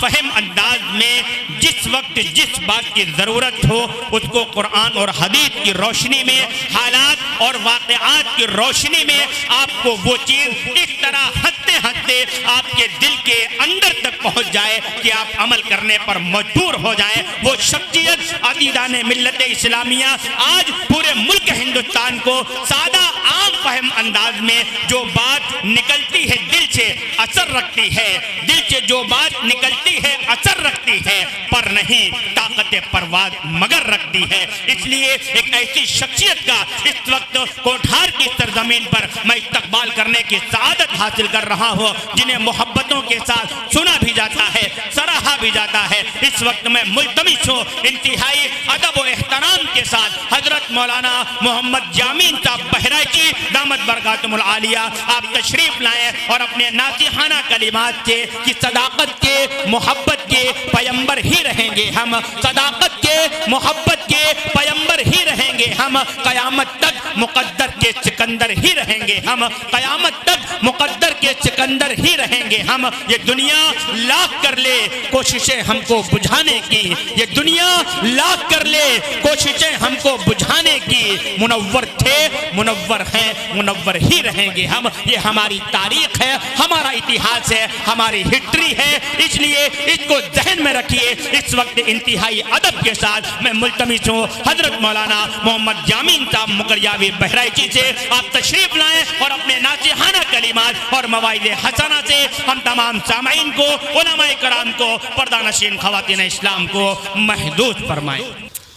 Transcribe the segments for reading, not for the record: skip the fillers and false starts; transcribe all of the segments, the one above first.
फहम अंदाज में जिस वक्त जिस बात की ज़रूरत हो उसको कुरान और हदीस की रोशनी में, हालात और वाक़यात की रोशनी में आपको वो चीज़ इस तरह हंसते हंसते आपके दिल के अंदर तक पहुँच जाए कि आप अमल करने पर मजबूर हो जाए। वो शख्सियत अक़ीदान मिल्लत इस्लामिया आज पूरे मुल्क हिंदुस्तान को सादा आम फहम अंदाज में जो बात निकलती है दिल से असर रखती है, दिल से जो बात निकलती है असर रखती है, पर नहीं ताकत परवाज़ मगर रखती है। इसलिए एक ऐसी शख्सियत का इस वक्त कोठार की सरजमीन पर मैं इस्तकबाल करने की सआदत हासिल कर रहा हूँ, जिन्हें मोहब्बतों के साथ सुना भी जाता है, सराहा भी जाता है। इस वक्त मैं मुल्तमिस हूँ इंतहाई अदब व एहतराम के साथ हजरत मौलाना मोहम्मद जामीन साहब बहराइची दामत बरकातुहुल आलिया आप तशरीफ लाएं और अपने नासिहाना कलिमात से कि सदाकत के मोहब्बत के पैगंबर ही रहेंगे हम, सदाकत के मोहब्बत के पैगंबर ही रहेंगे हम, क़यामत तक मुक़द्दर के सिकंदर ही रहेंगे हम, क़यामत तक मुक़द्दर के सिकंदर ही रहेंगे हम। ये दुनिया लाख कर ले कोशिशें हमको बुझाने की, ये दुनिया लाख कर ले कोशिशें हमको बुझाने की, मुनव्वर थे मुनव्वर हैं मुनव्वर ही रहेंगे हम। ये हमारी तारीख है, हमारा इतिहास है, हमारी हिस्ट्री है, इसलिए इसको जहन में रखिए। इस वक्त इंतहाई अदब के साथ मैं मुल्तमिस हूँ हजरत मौलाना मोहम्मद जामीन साहब मुकरियावी बहराइची से आप तशरीफ लाएं और अपने नासिहाना कलिमात और मवाइद हसना से हम तमाम सामाईन को, उलमाए कराम को, पर्दा नशीन ख़वातीन इस्लाम को महदूद फरमाएं।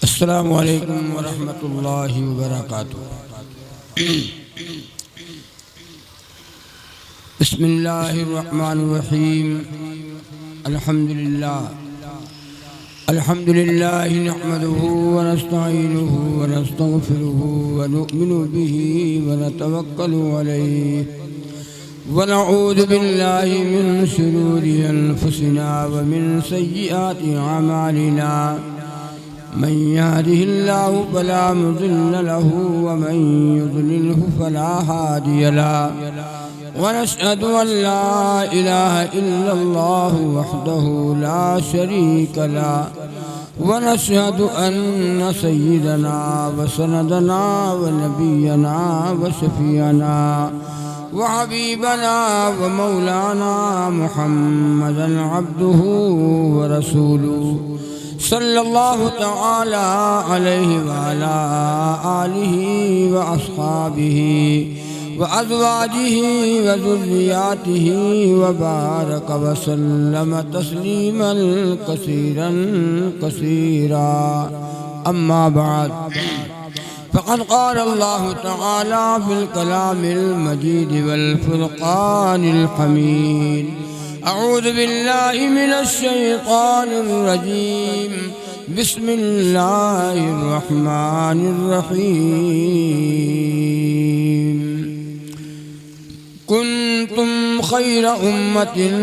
अस्सलामु अलैकुम व रहमतुल्लाहि व बरकातुहू। बिस्मिल्लाहिर रहमानिर रहीम। अल्हम्दुलिल्लाहि नहमदुहु व नस्तईनुहु व नस्तगफिरुहु व नु'मिनु बिही व नतवक्कलु अलैहि व नऊज़ु बिल्लाहि मिन शुरूरि अनफुसिना व मिन सय्यिआति अमालिना। मन यहदिहिल्लाहु फला मुज़िल्ल लहु व मन युज़लिल्हु फला हादिय लहु। व नशहदु अन ला इलाहा इल्लल्लाहु वहदहु ला शरीका लहु व नशहदु अन्न सय्यिदना व सनदना व नबियना व शफीअना व हबीबना व मौलाना मुहम्मदन अब्दुहु व रसूलुहु सल्लल्लाहु तआला अलैहि व अला आलिहि व अस्हाबिहि व अज़वाजिहि व ज़ुर्रिय्यातिहि व बारक व सल्लम तस्लीमन कसीरन कसीरा। अम्मा बाद फ़क़द क़ाल अल्लाहु तआला फ़िल कलामिल मजीद वल फ़ुरक़ानिल हमीद। अऊज़ु बिल्लाहि मिनश शैतानिर रजीम। बिस्मिल्लाहिर रहमानिर रहीम। कुन्तुम खैरा उम्मतिन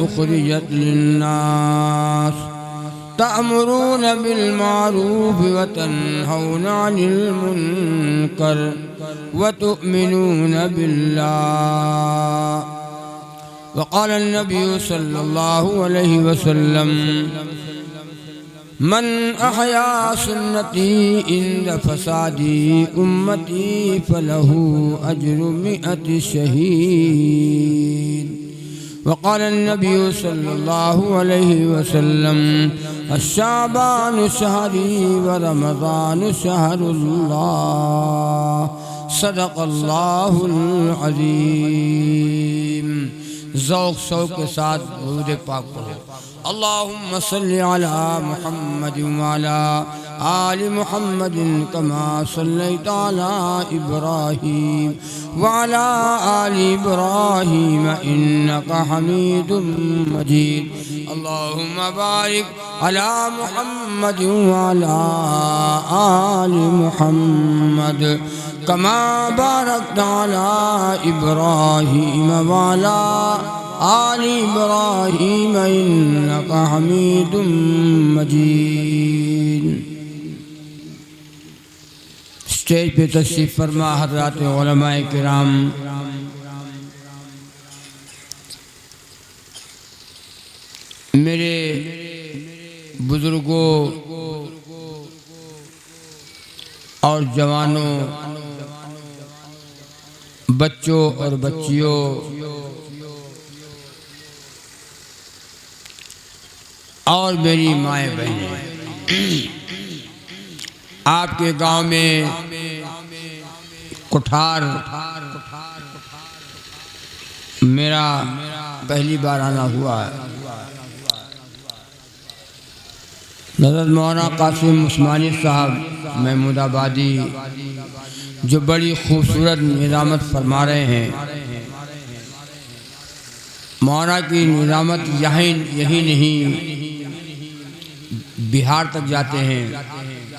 उख़रिजत लिन्नास तअमुरून बिल मारूफ व तन्हौना अनिल मुनकर व तु'मिनून बिल्लाह। वक़ाल नबी सल्लल्लाहु अलैहि वसल्लम मन अहया सुन्नती इंद फसादी उम्मती फलहु अज्रु मिअति शहीद। वक़ाल नबी सल्लल्लाहु अलैहि वसल्लम अश्शाबानु शहरी व रमज़ानु शहरुल्लाह। सदक़ल्लाहुल अज़ीम। ज़ौक़ शौक़ के साथ दुरूद पाक पढ़ो। अल्लाहुम्मा सल्लि अला मुहम्मद व अला आलि मुहम्मद कमा सल्लैता अला इब्राहीम व अला आलि इब्राहीम इन्नका हमीदुम मजीद। अल्लाहुम्मा बारिक अला मुहम्मद व अला आलि मुहम्मद कमा बारकता अला इब्राहीम व अला आलि इब्राहीम इन्नका हमीदुम मजीद। स्टेज पे तशरीफ फरमा हज़रात उलमाए किराम, मेरे बुजुर्गों और जवानों, बच्चों और बच्चियों, और मेरी माएँ बहनें, आपके गांव में कुठार मेरा पहली बार आना हुआ है। हज़रत मौलाना कासिम उस्मानी साहब महमूदाबादी जो बड़ी खूबसूरत निज़ामत फरमा रहे हैं, मौलाना की निज़ामत यही नहीं बिहार तक जाते हैं,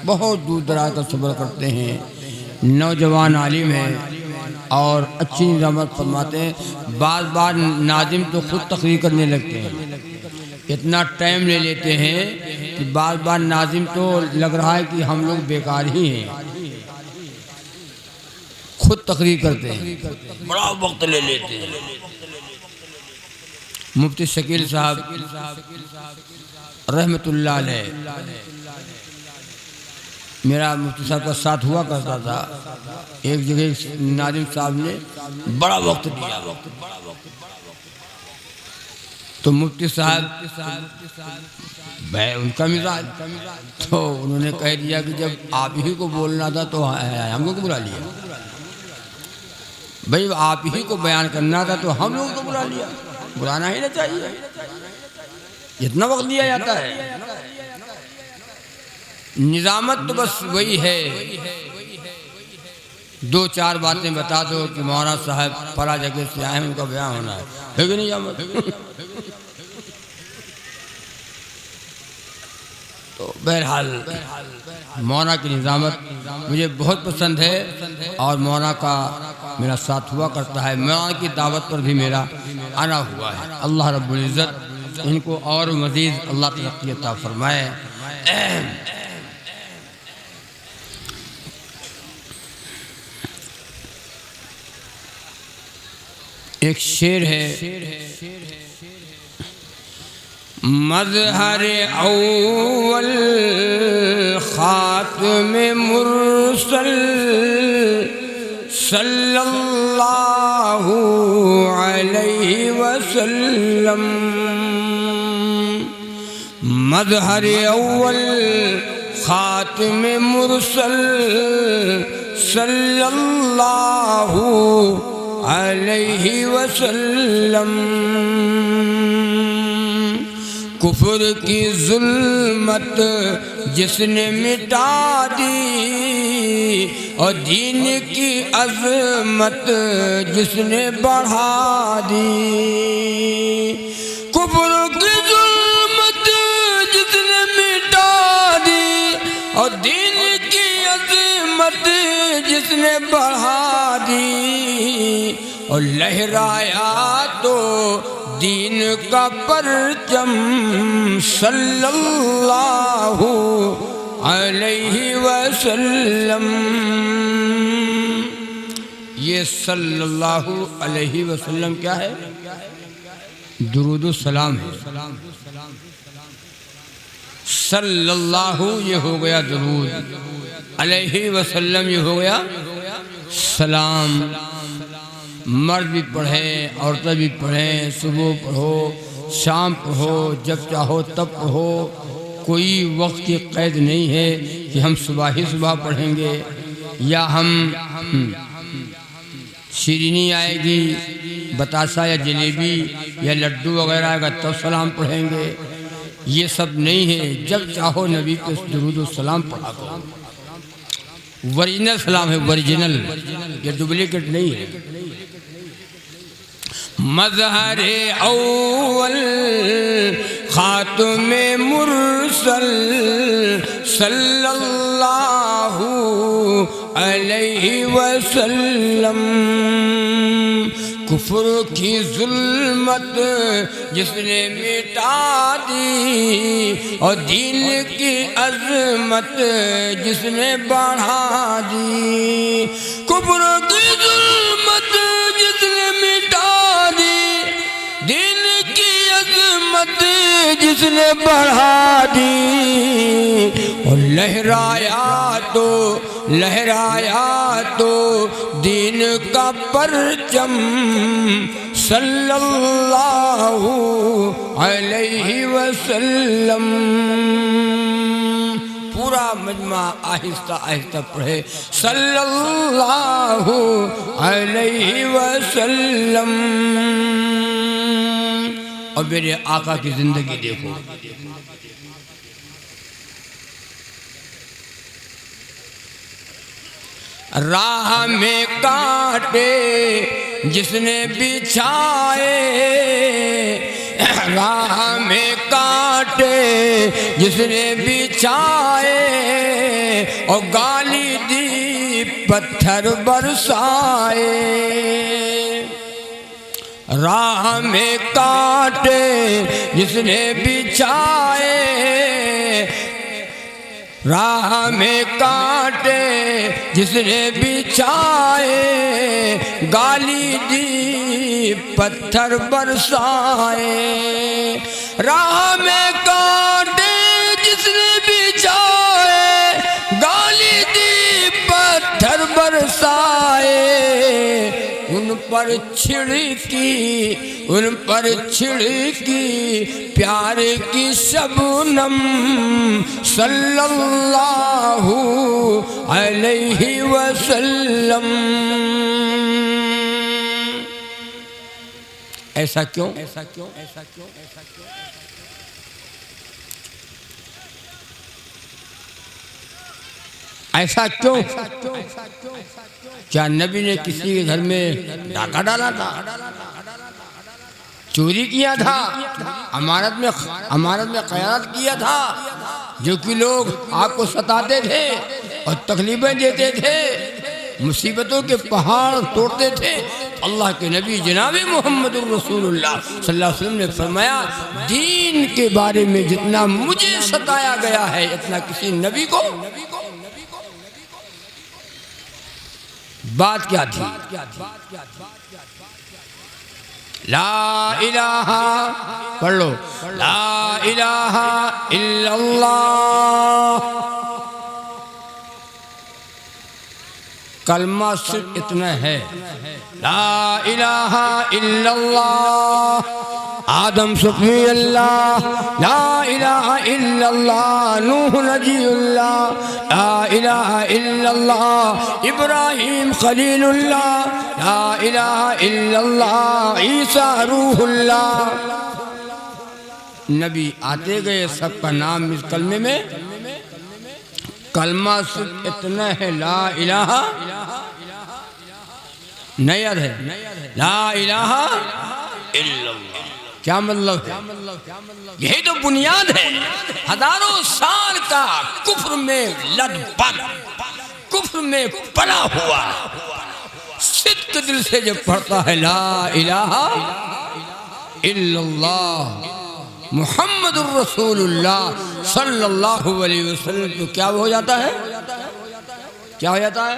बहुत दूर दराज का सफ़र करते हैं। नौजवान आलिम हैं और अच्छी निज़ामत फरमाते हैं। बार बार नाजिम तो खुद तकरीर करने लगते हैं, इतना टाइम ले लेते हैं कि बार बार नाजिम तो लग रहा है कि हम लोग बेकार ही हैं। खुद तकरीर करते हैं, बड़ा वक्त ले लेते हैं। मुफ्ती शकील साहब रहमतुल्लाह अलैह, मेरा मुफ्ती साहब का साथ हुआ करता था। एक जगह नाजिम साहब ने बड़ा वक्त दिया, तो मुफ्ती साहब उनका मिजाज, तो उन्होंने कह दिया कि जब आप ही को बोलना था तो हम लोग को बुला लिया। भाई आप ही को बयान करना था तो हम लोग को बुला लिया, बुलाना ही ना चाहिए, इतना वक्त दिया जाता है। निजामत तो बस वही है, दो चार बातें बता दो कि मौलाना साहब फला जगह से आए हैं, उनका बयान होना है कि निजामत। तो बहरहाल मौलाना की निजामत मुझे बहुत पसंद है और मौलाना का मेरा साथ हुआ करता है। मौलाना की दावत पर भी मेरा आना हुआ है। अल्लाह रब्बुल इज़्ज़त इनको और मज़ीद अल्लाह तरक्की अता फरमाए। एक शेर है, मज़हर अव्वल ख़ातम मुरसल सल्लल्लाहु अलैहि वसल्लम, मज़हर अव्वल ख़ातम मुरसल सल्लल्लाहु अलैहि वसल्लम, कुफ्र की जुल्मत जिसने मिटा दी और दीन की अज़मत जिसने बढ़ा दी। कुफ्र की जुल्मत जिसने मिटा दी और दीन की अज़मत जिसने बढ़ा दी, और लहराया तो दीन का परचम सल्लल्लाहु अलैहि वसल्लम। ये सल्लल्लाहु अलैहि वसल्लम क्या है? दुरूद सलाम है। सल्लल्लाहु ये हो गया दुरूद, अलैहि वसल्लम ये हो गया सलाम। मर्द भी पढ़े, औरतें भी पढ़ें, सुबह पढ़ो, शाम पढ़ो, जब चाहो तब पढ़ो, कोई वक्त की कैद नहीं है कि हम सुबह ही सुबह पढ़ेंगे या हम शीरीनी आएगी, बतासा या जलेबी या लड्डू वगैरह आएगा तब सलाम पढ़ेंगे। ये सब नहीं है, जब चाहो नबी को दुरूद सलाम पढ़ा करो। ओरिजिनल सलाम है, ओरिजिनल, ये डुप्लीकेट नहीं है। मज़हर अव्वल ख़ातम मुरसल सल्लल्लाहु अलैहि वसल्लम, कुफ्र की जुल्मत जिसने मिटा दी और दीन की अज़मत जिसने बढ़ा दी। कुफ्र की जुल्मत जिसने मिटा दी, दीन की अज़मत जिसने बढ़ा दी और लहराया तो दीन का परचम सल्लल्लाहु अलैहि वसल्लम। पूरा मजमा आहिस्ता आहिस्ता पढ़े सल्लल्लाहु अलैहि वसल्लम। और मेरे आका की जिंदगी देखो, राह में कांटे जिसने बिछाए, राह में कांटे जिसने बिछाए और गाली दी पत्थर बरसाए। राह में कांटे जिसने बिछाए, राह में कांटे जिसने बिछाए गाली दी पत्थर बरसाए। राह में कांटे जिसने बिछाए गाली दी पत्थर बरसाए। उन पर छिड़की प्यार की शबनम सल्लल्लाहु अलैहि वसल्लम। ऐसा क्यों? ऐसा क्यों? क्या नबी ने किसी के घर में डाका डाला था, चोरी किया था, अमानत में खयानत किया था, जो कि लोग आपको सताते थे और तकलीफें देते थे, मुसीबतों के पहाड़ तोड़ते थे? अल्लाह के नबी जनाब मोहम्मद रसूलुल्लाह सल्लल्लाहु अलैहि वसल्लम ने फरमाया, दीन के बारे में जितना मुझे सताया गया है इतना किसी नबी को। बात क्या थी? ला इलाहा, पढ़ लो, ला इलाहा इल्लल्लाह। कलमा सिर्फ इतना है, ला इलाहा इल्लल्लाह। आदम सुफ़ी अल्लाह, ला इलाहा इल्लल्लाह। नूह नजीउल्लाह, ला इलाहा इल्लल्लाह। इब्राहीम खलीलुल्लाह, ला इलाहा इल्लल्लाह। ईसा रूहुल्लाह। नबी आते गए, सबका नाम इस कलमे में। कलमा सिर्फ इतना है, ला इलाहा, नयद है, ला इलाहा इल्लल्लाह। क्या मतलब है? यही तो बुनियाद है। हजारों साल का कुफ्र में लदबद, कुफ्र में पला हुआ सिद्क दिल से जब पढ़ता है ला इलाहा इल्लल्लाह मुहम्मदुर रसूलुल्लाह सल्लल्लाहु अलैहि वसल्लम, तो क्या हो जाता है? क्या हो जाता है?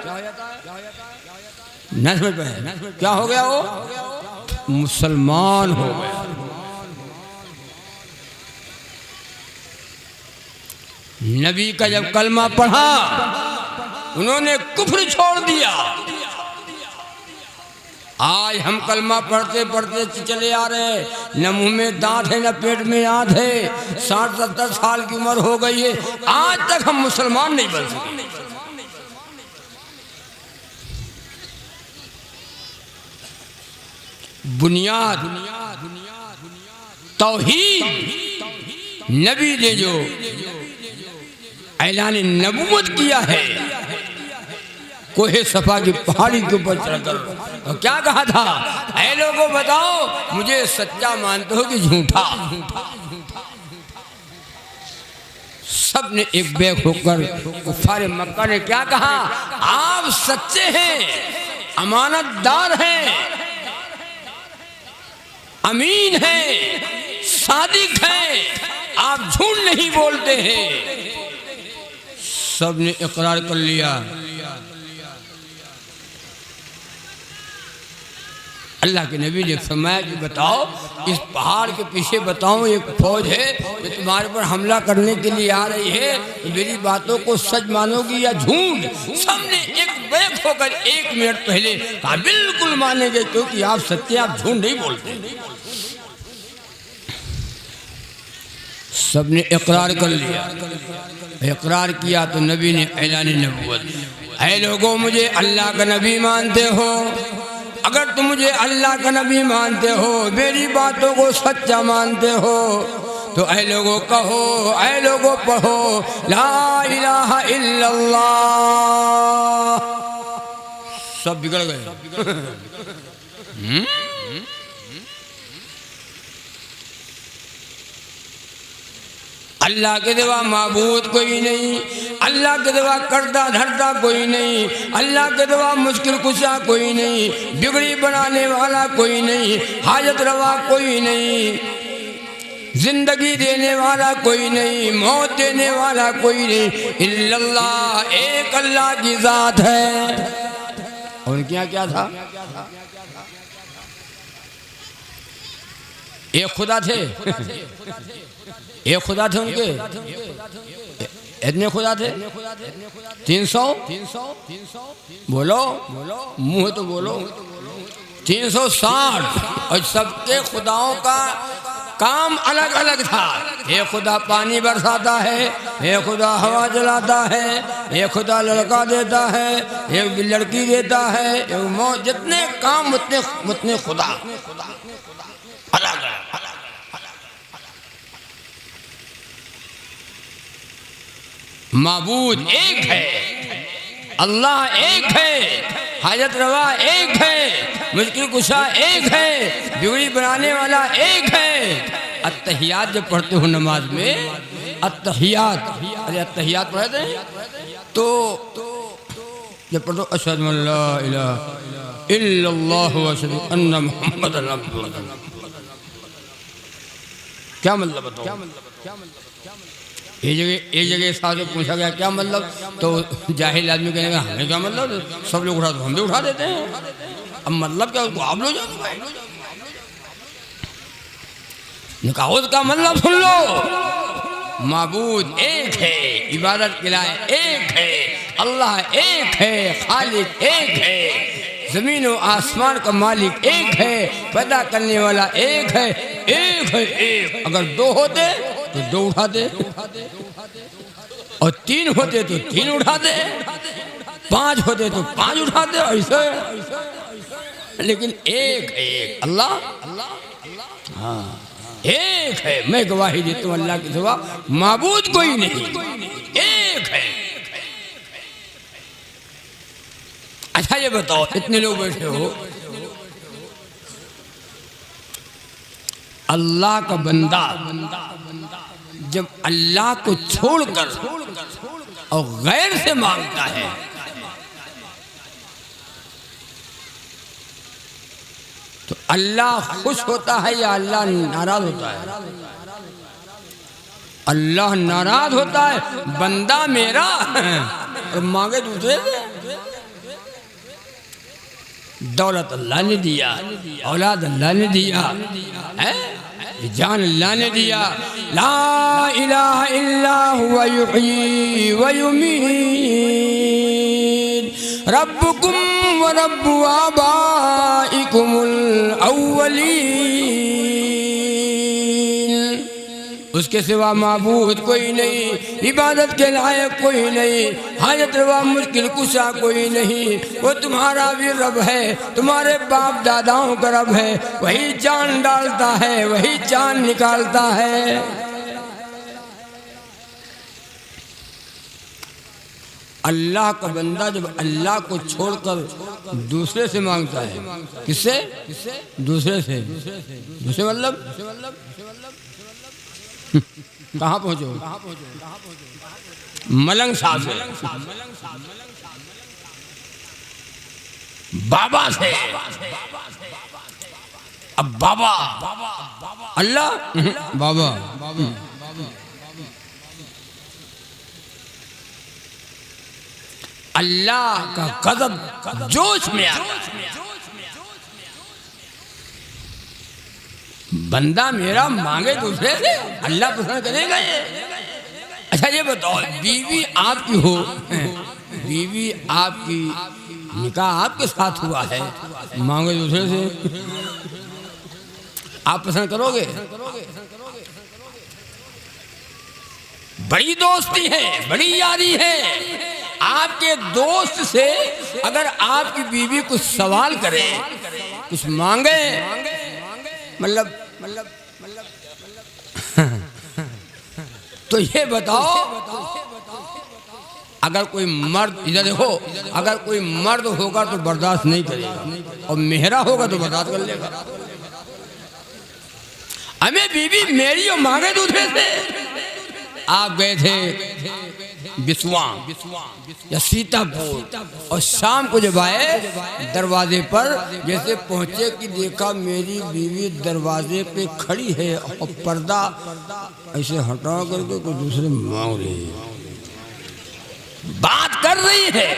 न समझ पाए? क्या हो गया? वो मुसलमान हो गया। नबी का जब कलमा पढ़ा, उन्होंने कुफ्र छोड़ दिया। आज हम कलमा पढ़ते पढ़ते चले आ रहे हैं, न मुंह में दांत है न पेट में याद है, 60-70 साल की उम्र हो गई है, आज तक हम मुसलमान नहीं बन सके। बुनियाद तौहीद, नबी ने जो ऐलान नबूवत किया है, कोहे सफा की पहाड़ी के ऊपर चढ़कर तो क्या कहा था? ऐ लोगों बताओ, मुझे सच्चा मानते हो कि झूठा? सब ने एक बैग होकर कुफार मक्का ने क्या कहा? आप सच्चे हैं, अमानतदार हैं, अमीन हैं, सादिक हैं, आप झूठ नहीं बोलते हैं। सब ने इकरार कर लिया। अल्लाह के नबी ने फरमाया कि बताओ, इस पहाड़ के पीछे बताओ एक फौज है जो तुम्हारे पर हमला करने के लिए आ रही है, तो मेरी बातों को सच मानोगी या झूठ? सबने एक बैक होकर 1 मिनट पहले कहा बिल्कुल मानेंगे, क्योंकि आप सत्य, आप झूठ नहीं बोलते। सबने इकरार कर लिया। इकरार किया तो नबी ने ऐलान नबूवत, ऐ लोगों मुझे अल्लाह का नबी मानते हो, अगर तुम मुझे अल्लाह का नबी मानते हो, मेरी बातों को सच्चा मानते हो, तो ऐ लोगों कहो, ऐ लोगों पढ़ो ला इलाहा इल्लल्लाह। सब बिगड़ गए। अल्लाह के सिवा माबूद कोई नहीं, अल्लाह के सिवा करता धरता कोई नहीं, अल्लाह के सिवा मुश्किल कुशा कोई नहीं, बिगड़ी बनाने वाला कोई नहीं, हाजत रवा कोई नहीं, जिंदगी देने वाला कोई नहीं, मौत देने वाला कोई नहीं, इल्लल्लाह, एक अल्लाह की जात है। और क्या क्या था? एक खुदा थे, एक खुदा थे उनके, इतने खुदा थे 300, बोलो मुंह तो बोलो 360, और सबके खुदाओं का काम अलग अलग था। एक खुदा पानी बरसाता है, एक खुदा हवा जलाता है, एक खुदा लड़का देता है, एक लड़की देता है, एक मौत, जितने काम उतने खुदा अलग अलग। माबूद एक है, अल्लाह एक है, हाजत रवा एक है, मुश्किल कुशा एक है, बिगड़ी बनाने वाला एक है। अत्तहियात जब पढ़ते हो नमाज में, अत्तहियात, अरे अत्तहियात पढ़े थे तो जब पढ़ो अशहदु अल्ला इलाहा इल्लल्लाह व अशहदु अन्ना मुहम्मदन रसूलुल्लाह, क्या मतलब बताओ? एक जगह साहब से पूछा गया क्या मतलब, तो जाहिल आदमी कहने का हमें क्या मतलब, सब लोग उठा तो हम भी उठा देते हैं, अब मतलब क्या उसको आप लोग जानो। कहा उसका मतलब सुन लो, माबूद एक है, इबादत के लायक एक है, अल्लाह एक है, खालिक एक है, जमीन और आसमान का मालिक एक है, पैदा करने वाला एक है, एक है एक। अगर 2 होते तो 2 उठा दे, और 3 होते तो 3 उठा दे, 5 होते तो 5 उठा दे, ऐसे। लेकिन एक है, एक अल्लाह, हाँ एक है। मैं गवाही देता हूँ अल्लाह के सिवा माबूद कोई नहीं, एक है। अच्छा ये बताओ, इतने लोग बैठे हो, अल्लाह का बंदा जब अल्लाह को छोड़कर और गैर से मांगता है, तो अल्लाह खुश होता है या अल्लाह नाराज होता है? अल्लाह नाराज होता है, बंदा मेरा और मांगे दूसरे से। दौलत अल्लाह ने दिया, औलाद अल्लाह ने दिया है, जान अल्लाह ने दिया। ला इलाहा इल्ला हुवा युहयी व युमीत रब्बुकुम व रब्बु आबाइकुमुल अव्वलीन। उसके सिवा माबूद कोई नहीं, इबादत के लायक कोई नहीं, हाजत रवा मुश्किल कुशा कोई नहीं। वो तुम्हारा भी रब है, तुम्हारे बाप दादाओं का रब है, वही जान डालता है, वही जान निकालता है। अल्लाह का बंदा जब अल्लाह को छोड़कर दूसरे से मांगता है, किससे? दूसरे से। दूसरे मतलब कहाँ पहुंचो? मलंग साहब से, बाबा से। अब बाबा अल्लाह बाबा, अल्लाह का गज़ब जोश में आ गया, बंदा मेरा मांगे दूसरे से, अल्लाह पसंद करेगा ये? अच्छा ये बताओ, बीवी आपकी हो, बीवी आपकी, निकाह आपके साथ हुआ है, मांगे दूसरे से, आप पसंद करोगे? बड़ी दोस्ती है, बड़ी यारी है। आपके दोस्त से अगर आपकी बीवी कुछ सवाल करे, कुछ मांगे, मतलब तो ये बताओ, अगर कोई मर्द, इधर देखो, अगर कोई मर्द होगा तो बर्दाश्त नहीं करेगा, और मेहरा होगा तो बर्दाश्त कर लेगा। हमें बीवी मेरी और मांगे दूसरे से। आप गए थे बिस्वा या सीतापुर, और शाम को जब आए दरवाजे पर, जैसे पहुंचे कि देखा मेरी बीवी दरवाजे पे खड़ी है और पर्दा ऐसे हटा करके कोई दूसरे मांग रही है, बात कर रही है,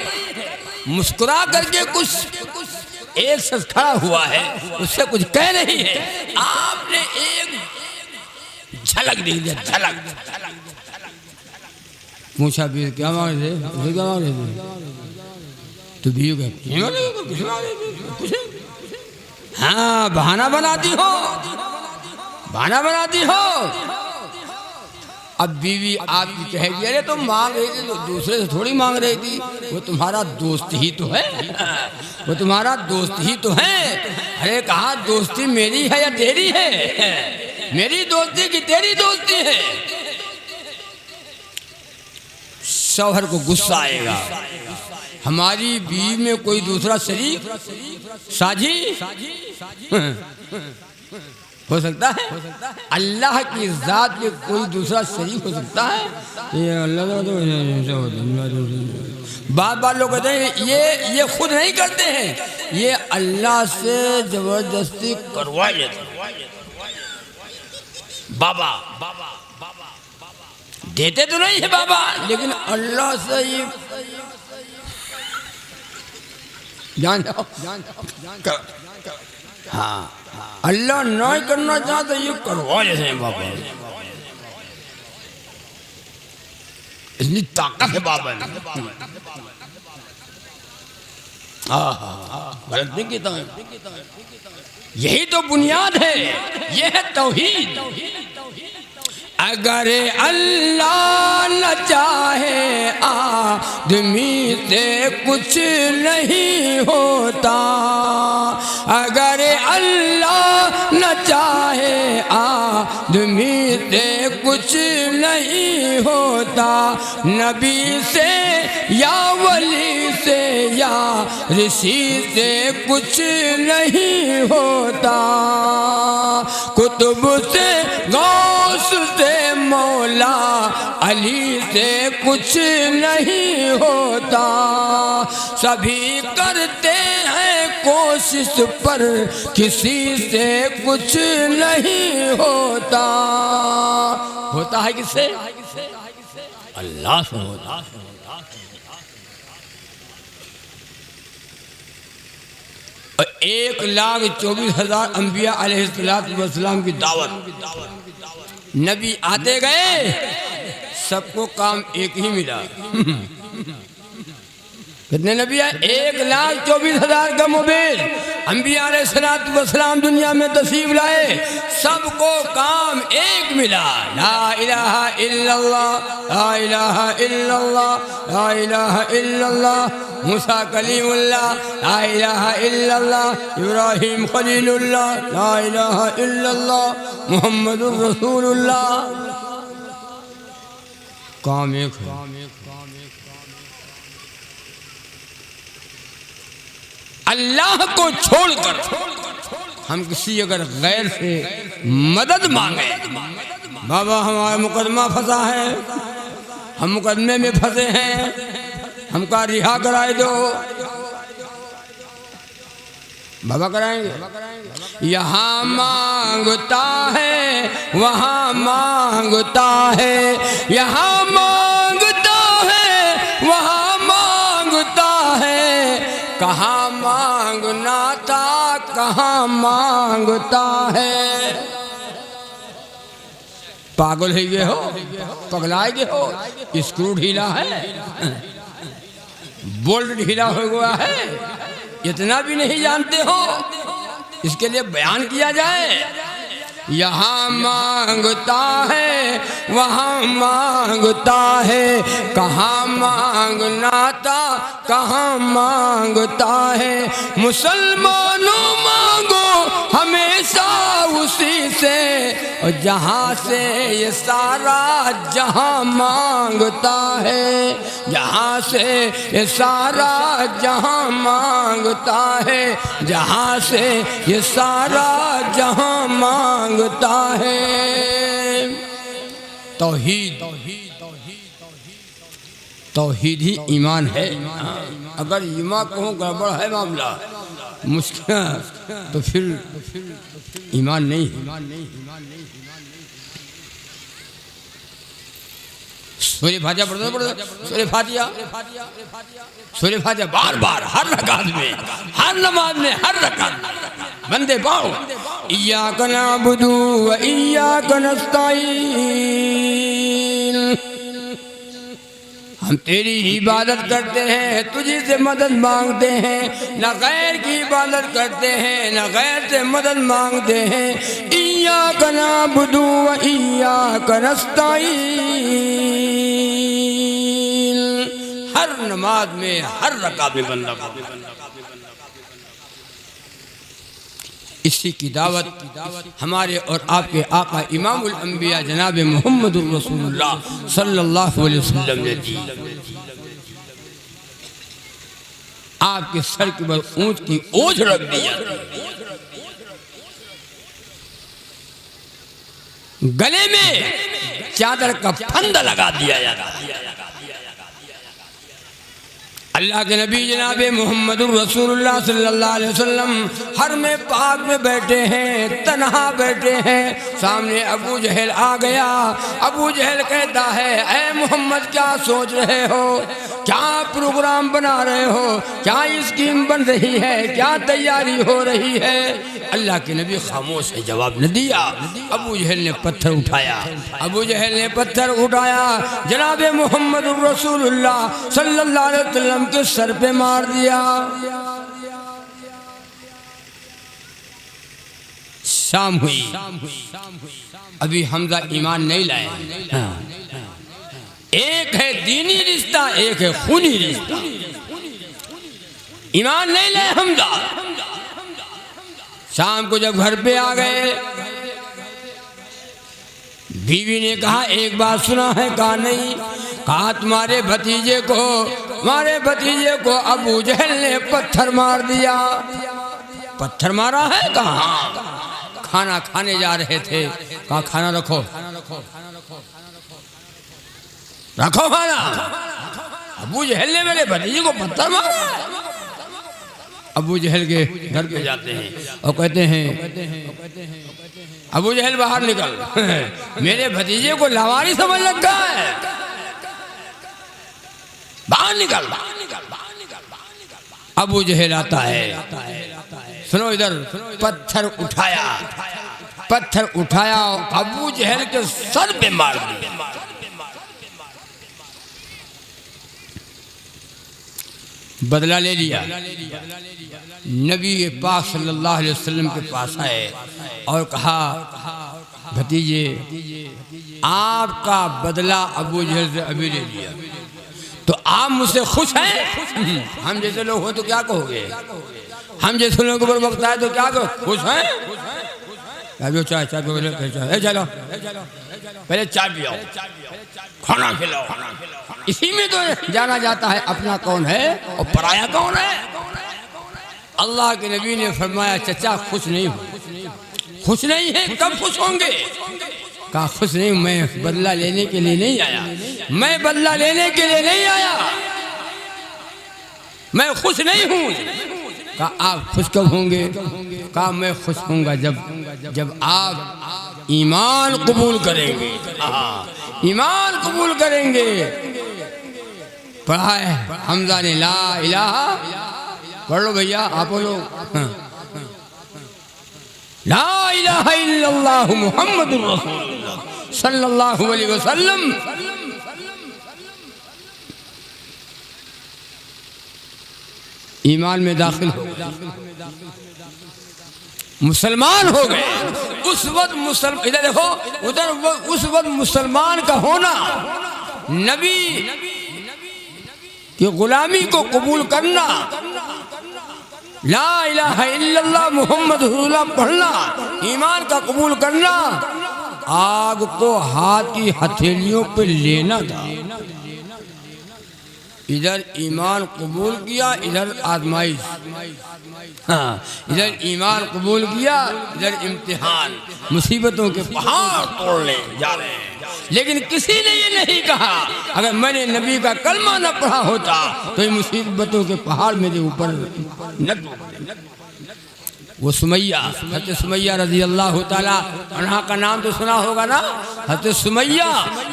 मुस्कुरा करके कुछ एक शख्स खड़ा हुआ है, उससे कुछ कह रही है। आपने एक झलक दी, झलक पूछा भी क्या मांग रहे थे, क्या मांग रहे थे? तो भी हाँ, बहाना बनाती हो, बहाना बनाती हो। अब बीवी आपकी कहेगी अरे तो मांग रही थी, तो दूसरे से थोड़ी मांग रही थी, वो तुम्हारा दोस्त ही तो है, वो तुम्हारा दोस्त ही तो है। अरे कहा दोस्ती मेरी है या तेरी है? मेरी दोस्ती की तेरी दोस्ती है। शौहर को गुस्सा आएगा, हमारी बीवी में कोई दूसरा शरीक साझी हो सकता है? अल्लाह की जात में कोई दूसरा शरीक हो सकता है? ये अल्लाह बात बात लोग कहते हैं ये खुद नहीं करते हैं, ये अल्लाह से जबरदस्ती करवा लेते। बाबा देते तो नहीं है बाबा, लेकिन अल्लाह से ये जान जाओ, हाँ, अल्लाह नहीं करना चाहते ये करवा लेते हैं बाबा। इतनी ताकत है बाबा में। गलत नहीं कहता है, यही तो बुनियाद है, यह है तौहीद। अगर अल्लाह न चाहे आदमी से कुछ नहीं होता, अगर अल्लाह न चाहे आदमी से कुछ नहीं होता, नबी से या वली से या ऋषि से कुछ नहीं होता, कुतुब से गौस से मौला अली से कुछ नहीं होता। सभी करते हैं कोशिश पर किसी से कुछ नहीं होता। होता है किससे? अल्लाह से होता। और 1,24,000 अंबिया अलैहिस्सलाम की दावत, नबी आते गए, सबको काम एक ही मिला। कितने नबी आए? 1,24,000 का मुबीन अंबिया अलैहिस्सलाम दुनिया में तशरीफ लाए, सबको काम एक मिला, ला इलाहा इल्लल्लाह, ला इलाहा इल्लल्लाह, ला इलाहा इल्लल्लाह। मूसा कलीमुल्लाह, ला इलाहा इल्लल्लाह। इब्राहिम खलीलुल्लाह, ला इलाहा इल्लल्लाह। मुहम्मदुर रसूलुल्लाह। काम एक है। अल्लाह को छोड़कर हम किसी अगर गैर से मदद मांगे, बाबा हमारा मुकदमा फंसा है, हम मुकदमे में फंसे हैं, हमका रिहा कराए दो, बाबा कराएंगे। यहाँ मांगता है वहाँ मांगता है, यहाँ मांगता है वहाँ मांगता है, कहाँ मांगना था कहाँ मांगता है। पागल हो गए हो, पगलाए गए हो, स्क्रू ढीला है, बोल्ट ढीला हो गया है, इतना भी नहीं जानते हो? इसके लिए बयान किया जाए। यहाँ मांगता है वहाँ मांगता है, कहाँ मांगना था कहाँ मांगता है। मुसलमानों मांगो हमेशा उसी से, और जहाँ से ये सारा जहाँ मांगता है, जहाँ से ये सारा जहाँ मांगता है, जहाँ से ये सारा जहाँ मांगता है। तौहीद, तौहीद ही ईमान है। अगर ईमान को गड़बड़ है मामला मुश्किल, तो फिर ईमान नहीं। सूर्य फातिहा पढ़ते सूर्य फातिहा, सूर्य फातिहा बार बार हर रकात में, हर नमाज में, हर रकात बंदे पाओ। इय्याका नअबुदु व इय्याका नस्तईन, हम तेरी इबादत करते हैं, तुझी से मदद मांगते हैं, न गैर की इबादत करते हैं, न गैर से मदद मांगते हैं। इय्याका नअबुदु व इय्याका नस्तईन, हर नमाज में, हर रकात में बंदा इसी की दावत हमारे और आपके आका इमामुल अंबिया जनाब मोहम्मदुर रसूलुल्लाह सल्लल्लाहु अलैहि वसल्लम ने दी। आपके सर के ऊपर ऊंट की ओझ रख दी जाती, गले में चादर का फंदा लगा दिया जाता। अल्लाह के नबी जनाब मोहम्मदुर रसूलुल्लाह सल्लल्लाहु अलैहि वसल्लम हर में पाक में बैठे हैं, तन्हा बैठे हैं। सामने अबू जहल आ गया। अबू जहल कहता है, ऐ मोहम्मद क्या सोच रहे हो, क्या प्रोग्राम बना रहे हो, क्या स्कीम बन रही है, क्या तैयारी हो रही है? अल्लाह के नबी खामोश है, जवाब न दिया। अबू जहल ने पत्थर उठाया, अबू जहल ने पत्थर उठाया, जनाब मोहम्मदुर रसूलुल्लाह सल्लल्लाहु अलैहि वसल्लम के सर पे मार दिया। शाम हुई, अभी हमजा ईमान नहीं लाए। एक है दीनी रिश्ता, एक है खूनी रिश्ता। ईमान नहीं लाए हमजा। शाम को जब घर पे आ गए, बीवी ने कहा एक बात सुना है? कहा नहीं। कहा तुम्हारे भतीजे को अबू जहल ने पत्थर मार दिया। पत्थर मारा है? कहा खाना खाने जा रहे थे। कहा खाना रखो, रखो खाना। अबू जहल ने मेरे भतीजे को पत्थर मारा। अबू जहल के घर पे जाते हैं और कहते हैं, अबू जहल बाहर निकल, मेरे भतीजे को लावारी समझ लगा है, बाहर निकल। अबू जहल आता है, सुनो इधर, पत्थर उठाया, पत्थर उठाया और अबू जहल के सर पे मार दिया। बदला ले लिया। नबी पाक सल्लल्लाहु अलैहि वसल्लम के पास आए और कहा, भतीजे आपका बदला अबू जहल से अभी ले लिया, तो आप मुझसे खुश हैं? हम जैसे लोग हो तो क्या कहोगे? हम जैसे लोगों को वक्त आए तो क्या कहो? खुश हैं? चाय चाय चलो पहले चाय पिलाओ, खाना खिलाओ। इसी में तो जाना जाता है अपना कौन है और पराया कौन है। अल्लाह के नबी ने फरमाया, चचा खुश नहीं हूँ। खुश नहीं है? कब खुश होंगे? कहा खुश नहीं, मैं बदला लेने के लिए नहीं आया, मैं बदला लेने के लिए नहीं आया, मैं खुश नहीं हूँ। कहा आप खुश कब होंगे? कहा मैं खुश होऊंगा जब आप ईमान कबूल करेंगे। ईमान कबूल करेंगे। पढ़ा है हमजा ने ला इलाहा, पढ़ लो भैया आप लोग, ला इलाहा इल्लल्लाहु मुहम्मदुर रसूलुल्लाह सल्लल्लाहु अलैहि वसल्लम ईमान में दाखिल हो गए, मुसलमान हो गए। उस वक्त मुसलमान, इधर देखो उधर, उस वक्त मुसलमान का होना, नबी की गुलामी को कबूल करना, ला इलाहा इल्लल्लाह मुहम्मद रसूलुल्लाह पढ़ना, ईमान का कबूल करना, आग को हाथ की हथेलियों पे लेना था। इधर ईमान कबूल किया, इधर आजमाइश। हाँ, इधर ईमान कबूल किया, इधर इम्तिहान, मुसीबतों के पहाड़ तोड़ने जा रहे हैं। लेकिन किसी ने ये नहीं कहा अगर मैंने नबी का कलमा न पढ़ा होता तो ये मुसीबतों के पहाड़ मेरे ऊपर न टूटते। वो सुमैया, हज़रत सुमैया रज़ी अल्लाह ताला अन्हा का नाम तो सुना होगा ना, हज़रत सुमैया।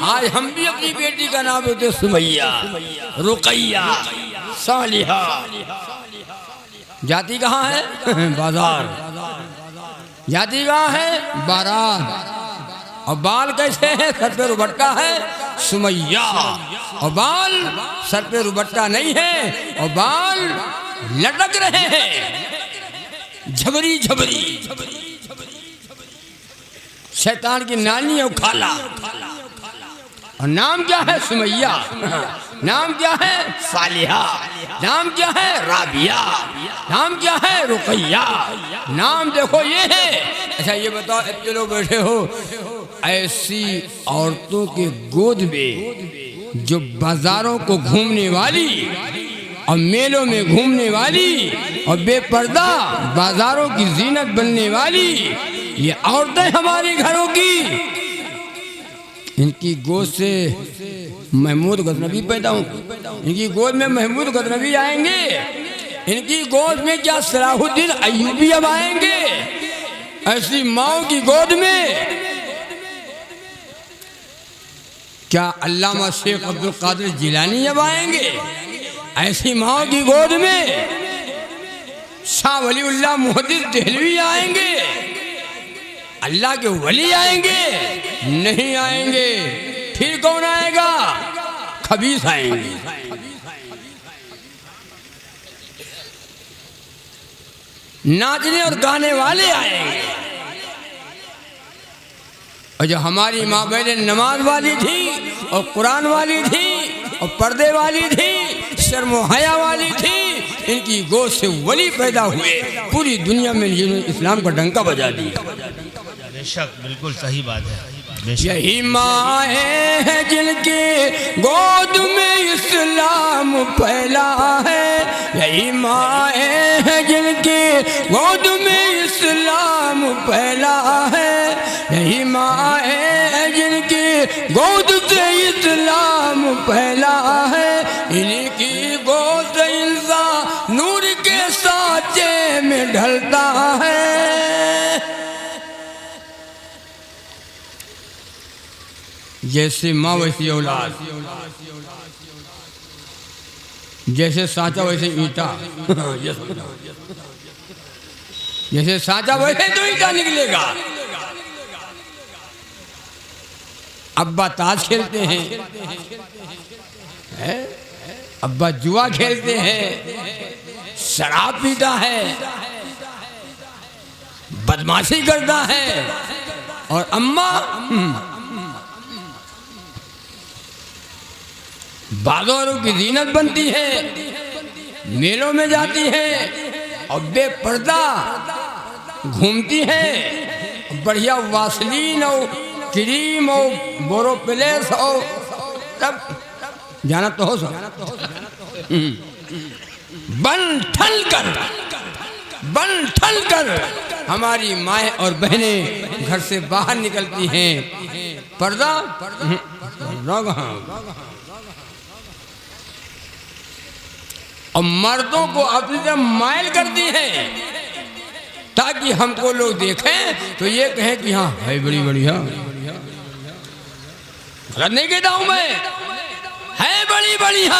आज हम भी अपनी बेटी का नाम देते सुमैया, रुकैया, सालिहा। जाति कहाँ है? बाजार। जाति कहाँ है? बारात। और बाल कैसे हैं? सर पे रुबट्टा है, सुमैया। और बाल सर पे रुबट्टा नहीं है और बाल लटक रहे हैं, झबरी झबरी। शैतान की नानी और खाला। और नाम क्या है? सुमैया। नाम क्या है? सालिहा। नाम क्या है? राबिया। नाम क्या है? रुकैया। नाम देखो ये है। अच्छा ये बताओ, इतने लोग बैठे हो, ऐसी औरतों के गोद में जो बाजारों को घूमने वाली और मेलों में घूमने वाली और बेपर्दा बाजारों की जीनत बनने वाली ये औरतें हमारे घरों की, इनकी गोद से महमूद गजनबी पैदा हों। इनकी गोद में महमूद गजनबी आएंगे। इनकी गोद में क्या सलाहुद्दीन अय्यूबी अब आएंगे? ऐसी माओ की गोद में क्या अल्लामा शेख अब्दुल कादिर जिलानी अब आएंगे? ऐसी माओ की गोद में शाह वलीउल्लाह मुहद्दिस देहलवी आएंगे? अल्लाह के वली आएंगे? नहीं आएंगे। फिर कौन आएगा? खबीस आएंगे। नाचने और गाने वाले आएंगे। और जो हमारी माँ बहनें नमाज वाली थी और कुरान वाली थी और पर्दे वाली थी, शर्म हया वाली थी, इनकी गोद से वली पैदा हुए। पूरी दुनिया में जिन्होंने इस्लाम का डंका बजा दिया। बेशक, बिल्कुल सही बात है। यही माँ है जिनकी गोद में इस्लाम फैला है। यही माँ है जिनकी गोद में इस्लाम फैला है। यही माँ है जिनकी गोद से इस्लाम फैला है। इनकी गोद से इंसान नूर के साँचे में ढलता है। जैसे माँ वैसी औलाद, जैसे सांचा वैसे ईंटा। जैसे सांचा वैसे तो ईंटा निकलेगा। अब्बा ताश खेलते हैं, अब्बा जुआ खेलते हैं, शराब पीता है, बदमाशी करता है, और अम्मा बाजारों की जीनत बनती है, मेलों में जाती है और बेपर्दा घूमती है। बढ़िया वासलीन और क्रीम और बोरोप्लेस और तब जाना तो हो बन ठल कर हमारी माएँ और बहनें घर से बाहर निकलती हैं। पर्दा और मर्दों को अपनी तरफ माइल करती हैं ताकि हमको लोग देखें तो ये कहें कि हाँ है बड़ी बढ़िया। गलत नहीं कहता हूं मैं, है बड़ी बढ़िया।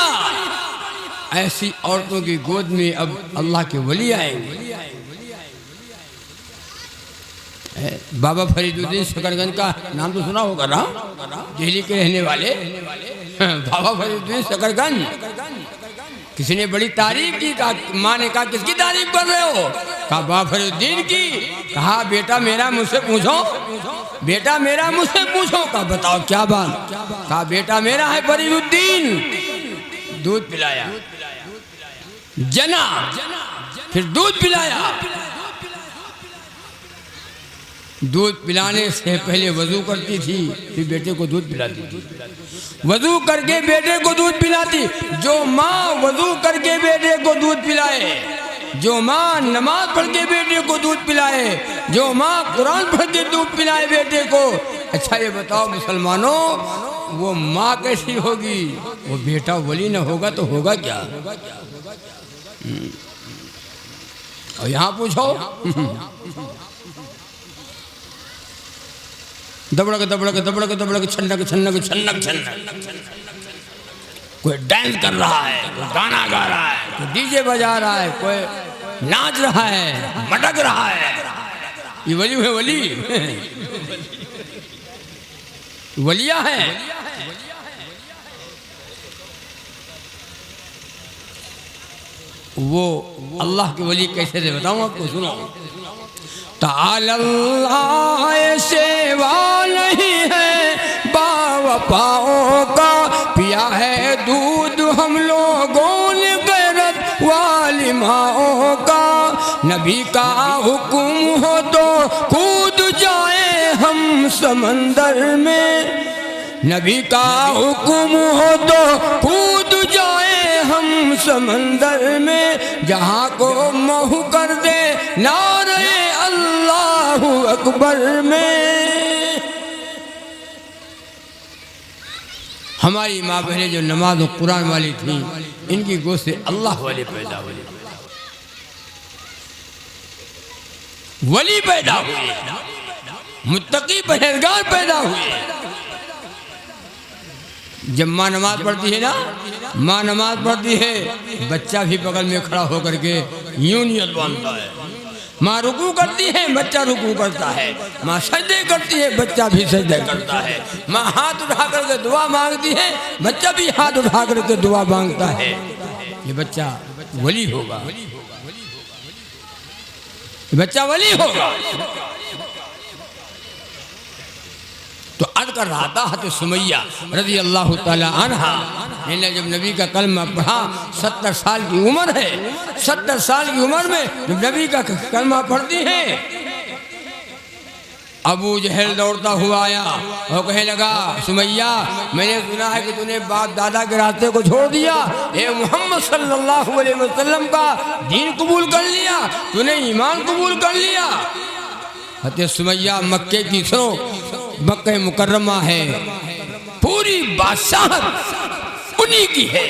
ऐसी औरतों की गोद में अब अल्लाह के वली आएंगे। बाबा फरीदुद्दीन शकरगंज का नाम तो सुना होगा ना, दिल्ली के रहने वाले बाबा फरीदुद्दीन शकरगंज। किसी ने बड़ी तारीफ की, कहा माँ ने कहा किसकी तारीफ कर रहे हो? कहा बाबा फरीदुद्दीन की। कहा बेटा मेरा मुझसे पूछो, बेटा मेरा मुझसे पूछो। कहा बताओ क्या बात? कहा बेटा मेरा है फरीदुद्दीन। दूध पिलाया, जना, फिर दूध पिलाया। दूध पिलाने से पहले वजू करती थी, फिर बेटे को दूध पिलाती थी। वजू करके बेटे को दूध पिलाती। जो माँ वजू करके बेटे को दूध पिलाए, जो माँ नमाज पढ़ के बेटे को दूध पिलाए, जो माँ कुरान पढ़ के दूध पिलाए बेटे को, अच्छा ये बताओ मुसलमानों, वो माँ कैसी होगी? वो बेटा वली न होगा तो होगा क्या? और यहाँ पूछो दबड़क दबड़क दबड़क दबड़क छन्नक छन्नक छन्नक छन्नक, कोई डांस कर रहा है, कोई गाना गा रहा है, कोई डीजे बजा रहा है, कोई नाच रहा है, मटक रहा है। ये वली है, वली वलिया है। वो अल्लाह के वली कैसे थे बताऊं आपको, सुनो। ताल्लाह सेवा नहीं है बावफाओं का, पिया है दूध हम लोगों ने गैरत वाली माओं का। नबी का हुक्म हो तो कूद जाए हम समंदर में, नबी का हुक्म हो तो कूद जाए हम समंदर में। जहाँ को महू कर दे नारे अल्लाहु अकबर में। हमारी माँ बहनें जो नमाज और कुरान वाली थी, इनकी गोद से अल्लाह वाले पैदा हुए, वली पैदा हुए, मुत्तकी परहेजगार पैदा हुए। जब माँ नमाज पढ़ती है ना, माँ नमाज पढ़ती है, बच्चा भी बगल में खड़ा होकर के यूं नियत बांधता है। माँ रुकू करती है, बच्चा रुकू करता है। माँ सजदे करती है, बच्चा भी सजदे करता है। माँ हाथ उठा करके दुआ मांगती है, बच्चा भी हाथ उठा करके दुआ मांगता है। ये बच्चा वली होगा, ये बच्चा वली होगा। तो अर्ज कर रहा था हज़रत सुमैया रज़ी अल्लाह ताला अन्हा ने जब नबी का कलमा पढ़ा, 70 साल की उम्र है, 70 साल की उम्र में जब नबी का कलमा पढ़ती है, अबू जहल दौड़ता हुआ आया और कहने लगा सुमैया, मैंने सुना है कि तूने बाप दादा के रास्ते को छोड़ दिया, ए मोहम्मद सल्लल्लाहु अलैहि वसल्लम का दीन कबूल कर लिया, तूने ईमान कबूल कर लिया। हज़रत सुमैया मक्के की, सुनो मक्के मुकर्रमा है, पूरी बादशाहत उन्हीं की है।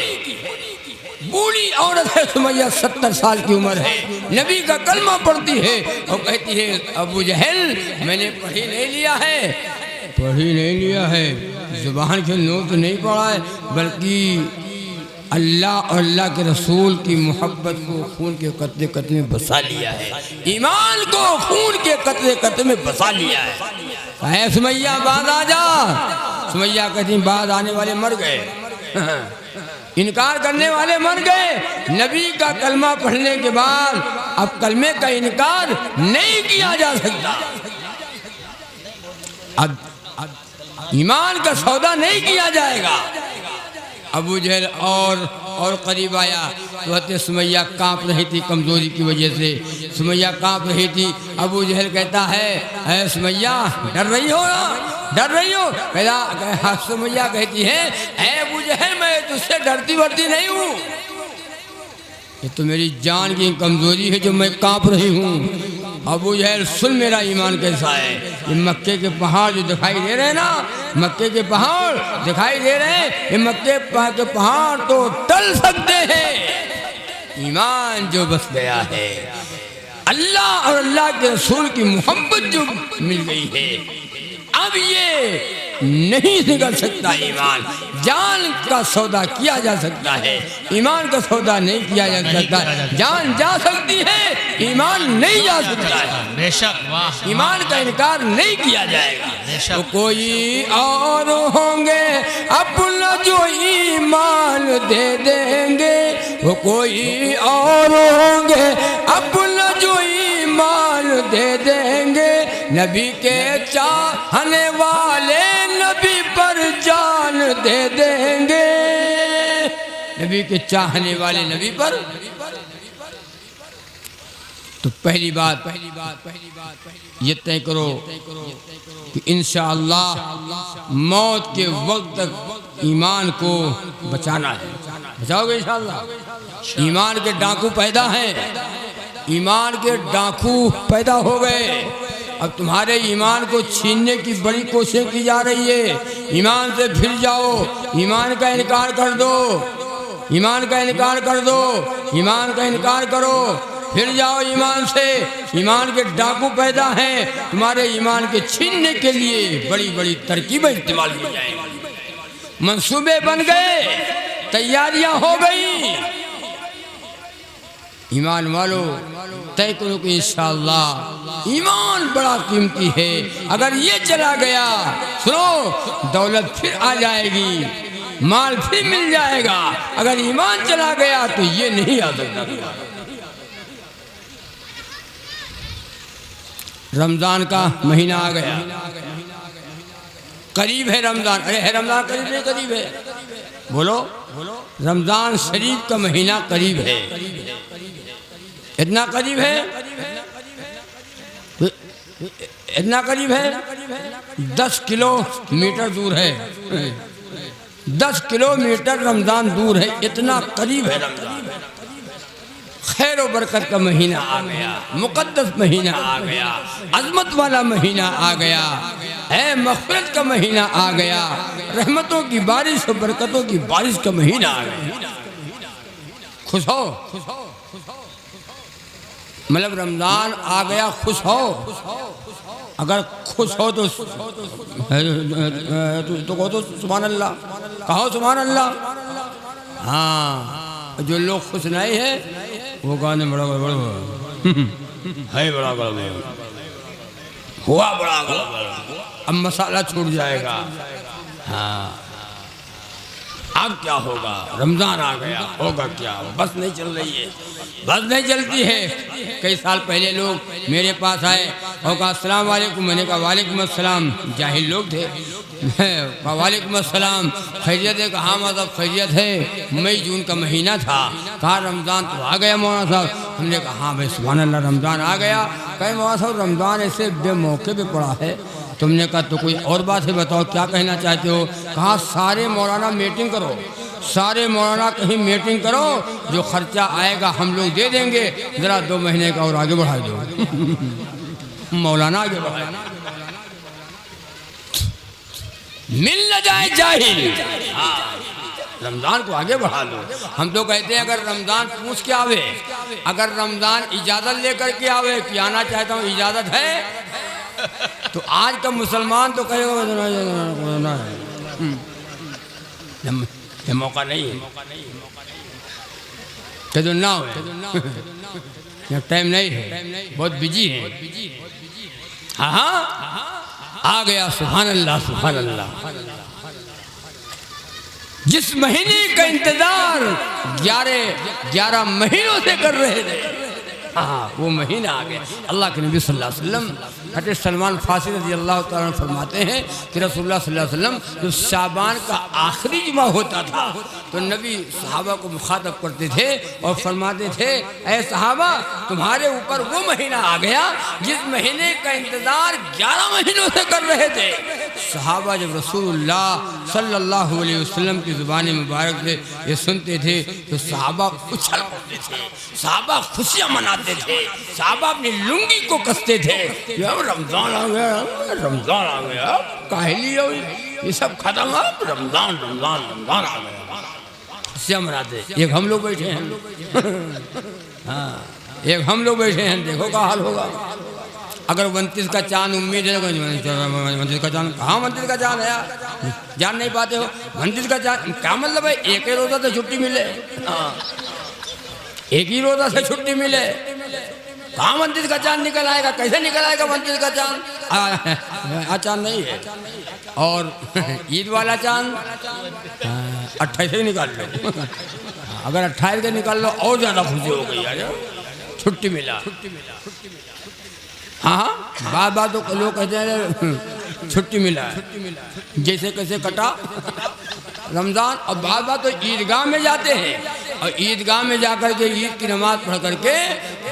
बूढ़ी औरत है सुमैया, 70 साल की उम्र है, नबी का कलमा पढ़ती है और कहती है अबू जहल मैंने पढ़ी नहीं लिया है, पढ़ी नहीं लिया है, जुबान के नोट नहीं पढ़ा है, बल्कि अल्लाह और अल्लाह के रसूल की मोहब्बत को खून के कतरे कतरे में बसा लिया है, ईमान को खून के कतरे कतरे में बसा लिया है। सुमैया बाद आ जा। सुमैया कहती बाद आने वाले मर गए, इनकार करने वाले मर गए। नबी का कलमा पढ़ने के बाद अब कलमे का इनकार नहीं किया जा सकता, अब ईमान का सौदा नहीं किया जाएगा। अबू जहल और करीब आया तो हज़रत सुमैया काँप रही थी कमज़ोरी की वजह से, सुमैया काँप रही थी। अबू जहल कहता है सुमैया डर रही हो ना, डर रही हो? कहला सुमैया कहती है अबू जहल मैं तुझसे डरती वरती नहीं हूँ, ये तो मेरी जान की कमज़ोरी है जो मैं काँप रही हूँ। अबू जहल सुन मेरा ईमान कैसा है, ये मक्के के पहाड़ जो दिखाई दे रहे हैं ना, मक्के के पहाड़ दिखाई दे रहे हैं, ये मक्के के पहाड़ तो टल सकते हैं, ईमान जो बस गया है, अल्लाह और अल्लाह के रसूल की मोहब्बत जो मिल गई है, अब ये नहीं निकल सकता ईमान। जान का सौदा किया जा सकता है, ईमान का सौदा नहीं किया जा सकता। जान जा सकती है, ईमान नहीं जा सकता है। बेशक, वाह, ईमान का इनकार नहीं किया जाएगा। बेशक। तो कोई और होंगे अपना जो ईमान दे देंगे, वो कोई और होंगे अपना जो ईमान दे देंगे। नबी के चाहने वाले नबी पर जान दे देंगे, नबी के चाहने वाले नबी पर। तो पहली बात ये तय करो कि इंशाअल्लाह मौत के वक्त तक ईमान को बचाना है। बचाओगे इंशाअल्लाह। ईमान के डाकू पैदा हैं, ईमान के डाकू पैदा हो गए। अब तुम्हारे ईमान को छीनने की बड़ी कोशिश की जा रही है। ईमान से फिर जाओ, ईमान का इनकार कर दो, ईमान का इनकार कर दो, ईमान का इनकार करो, फिर जाओ ईमान से। ईमान के डाकू पैदा हैं, तुम्हारे ईमान के छीनने के लिए बड़ी बड़ी तरकीबें इस्तेमाल की जाएंगी। मंसूबे बन गए, तैयारियां हो गई। ईमान वालो तय करो कि इंशाअल्लाह ईमान बड़ा कीमती है। अगर ये चला गया, सुनो, दौलत फिर आ जाएगी, माल फिर मिल जाएगा। अगर ईमान चला गया तो ये नहीं आ सकता। रमजान का महीना आ गया, करीब है रमजान। अरे है रमजान करीब है, करीब है, बोलो। रमजान शरीफ का महीना करीब है। इतना करीब है, इतना करीब है, 10 किलोमीटर दूर है। 10 किलोमीटर रमजान दूर है, इतना करीब है रमजान। खैर व बरकत का महीना आ गया, मुकद्दस महीना आ गया, अजमत वाला महीना आ गया, है मग़फ़िरत का महीना आ गया, रहमतों की बारिश और बरकतों की बारिश का महीना आ गया। खुश हो, मतलब रमजान आ गया, खुश हो। अगर खुश हो तो कहो तो सुभान अल्लाह, कहो सुभान अल्लाह। हाँ, जो लोग खुश नहीं है वो गाने बड़ा बड़ा है, बड़ा बड़ा हुआ, बड़ा बड़ा, अब मसाला छूट जाएगा। हाँ, अब क्या होगा? रमज़ान आ गया, होगा क्या? बस नहीं चल रही है, बस नहीं चलती है। कई साल पहले लोग मेरे पास आए और कहा अस्सलाम वालेकुम। मैंने कहा वालेकुम अस्सलाम। जाहिल लोग थे। कहा वालेकुम अस्सलाम, खैरियत है? कहा मतलब खैरियत है। मई जून का महीना था। कहा रमज़ान तो आ गया मौलाना साहब। हमने कहा हाँ भाई सुभान अल्लाह, रमज़ान आ गया। कहे मौलाना साहब रमज़ान ऐसे बेमौके पे पड़ा है। तुमने कहा तो कोई और बात है, बताओ क्या कहना चाहते हो? कहा सारे मौलाना मीटिंग करो, सारे मौलाना कहीं मीटिंग करो, जो खर्चा आएगा हम लोग दे देंगे, ज़रा 2 महीने का और आगे बढ़ा दो। मौलाना आगे बढ़ाए, मिल न जाए जाहिल। रमज़ान को आगे बढ़ा दो। हम तो कहते हैं अगर रमज़ान पूछ के आवे, अगर रमज़ान इजाज़त लेकर के आवे कि आना चाहता हूँ, इजाज़त है, तो आज का मुसलमान तो कहेगा ये मौका नहीं है, तो ना हो, टाइम नहीं है, बहुत बिजी है। हाँ हाँ, आ गया। सुभान अल्लाह, सुभान अल्लाह। जिस महीने का इंतजार 11 महीनों से कर रहे थे, हाँ वो महीना आ गया। अल्लाह के नबी सल्लल्लाहु अलैहि वसल्लम हज़रत सलमान फारसी रज़ी अल्लाह तआला अन्हु फरमाते हैं कि रसूलुल्लाह सल्लल्लाहु अलैहि वसल्लम जब शाबान का आखिरी जुमा होता था तो नबी सहाबा को मुखातब करते थे और फरमाते थे, ऐ सहाबा तुम्हारे ऊपर वो महीना आ गया जिस महीने का इंतज़ार 11 महीनों से कर रहे थे। सहाबा जब रसूलुल्लाह सल्लल्लाहु अलैहि वसल्लम की ज़ुबान मुबारक से ये सुनते थे तो सहाबा उछल पड़ते थे, सहाबा खुशियाँ मनाते थे, सहाबा अपनी लुंगी को कसते थे। यार रमज़ान आ गया, रमज़ान आ गया, काहली हो, ये सब खत्म, अब रमज़ान रमज़ान रमज़ान आ गया, खुशियाँ मनाते। एक हम लोग बैठे हैं, हाँ एक हम लोग बैठे हैं, देखो क्या हाल होगा। अगर 29 का चांद उम्मीद है, 29 का चांद कहाँ 29 का चांद है यार, जान नहीं पाते हो 29 का चांद क्या मतलब है? एक ही रोजा से छुट्टी मिले, एक ही रोजा से छुट्टी मिले, कहाँ 29 का चांद निकल आएगा? कैसे निकल आएगा 29 का चांद? चांद नहीं है। और ईद वाला चांद 28 से निकाल लो, अगर 28 के निकाल लो और ज़्यादा खुशी हो गई यार, छुट्टी मिला। हाँ बात बात तो लोग कहते हैं छुट्टी मिला है, जैसे कैसे कटा रमज़ान। और बात बात तो ईदगाह में जाते हैं, और ईदगाह में जाकर के ईद की नमाज़ पढ़ करके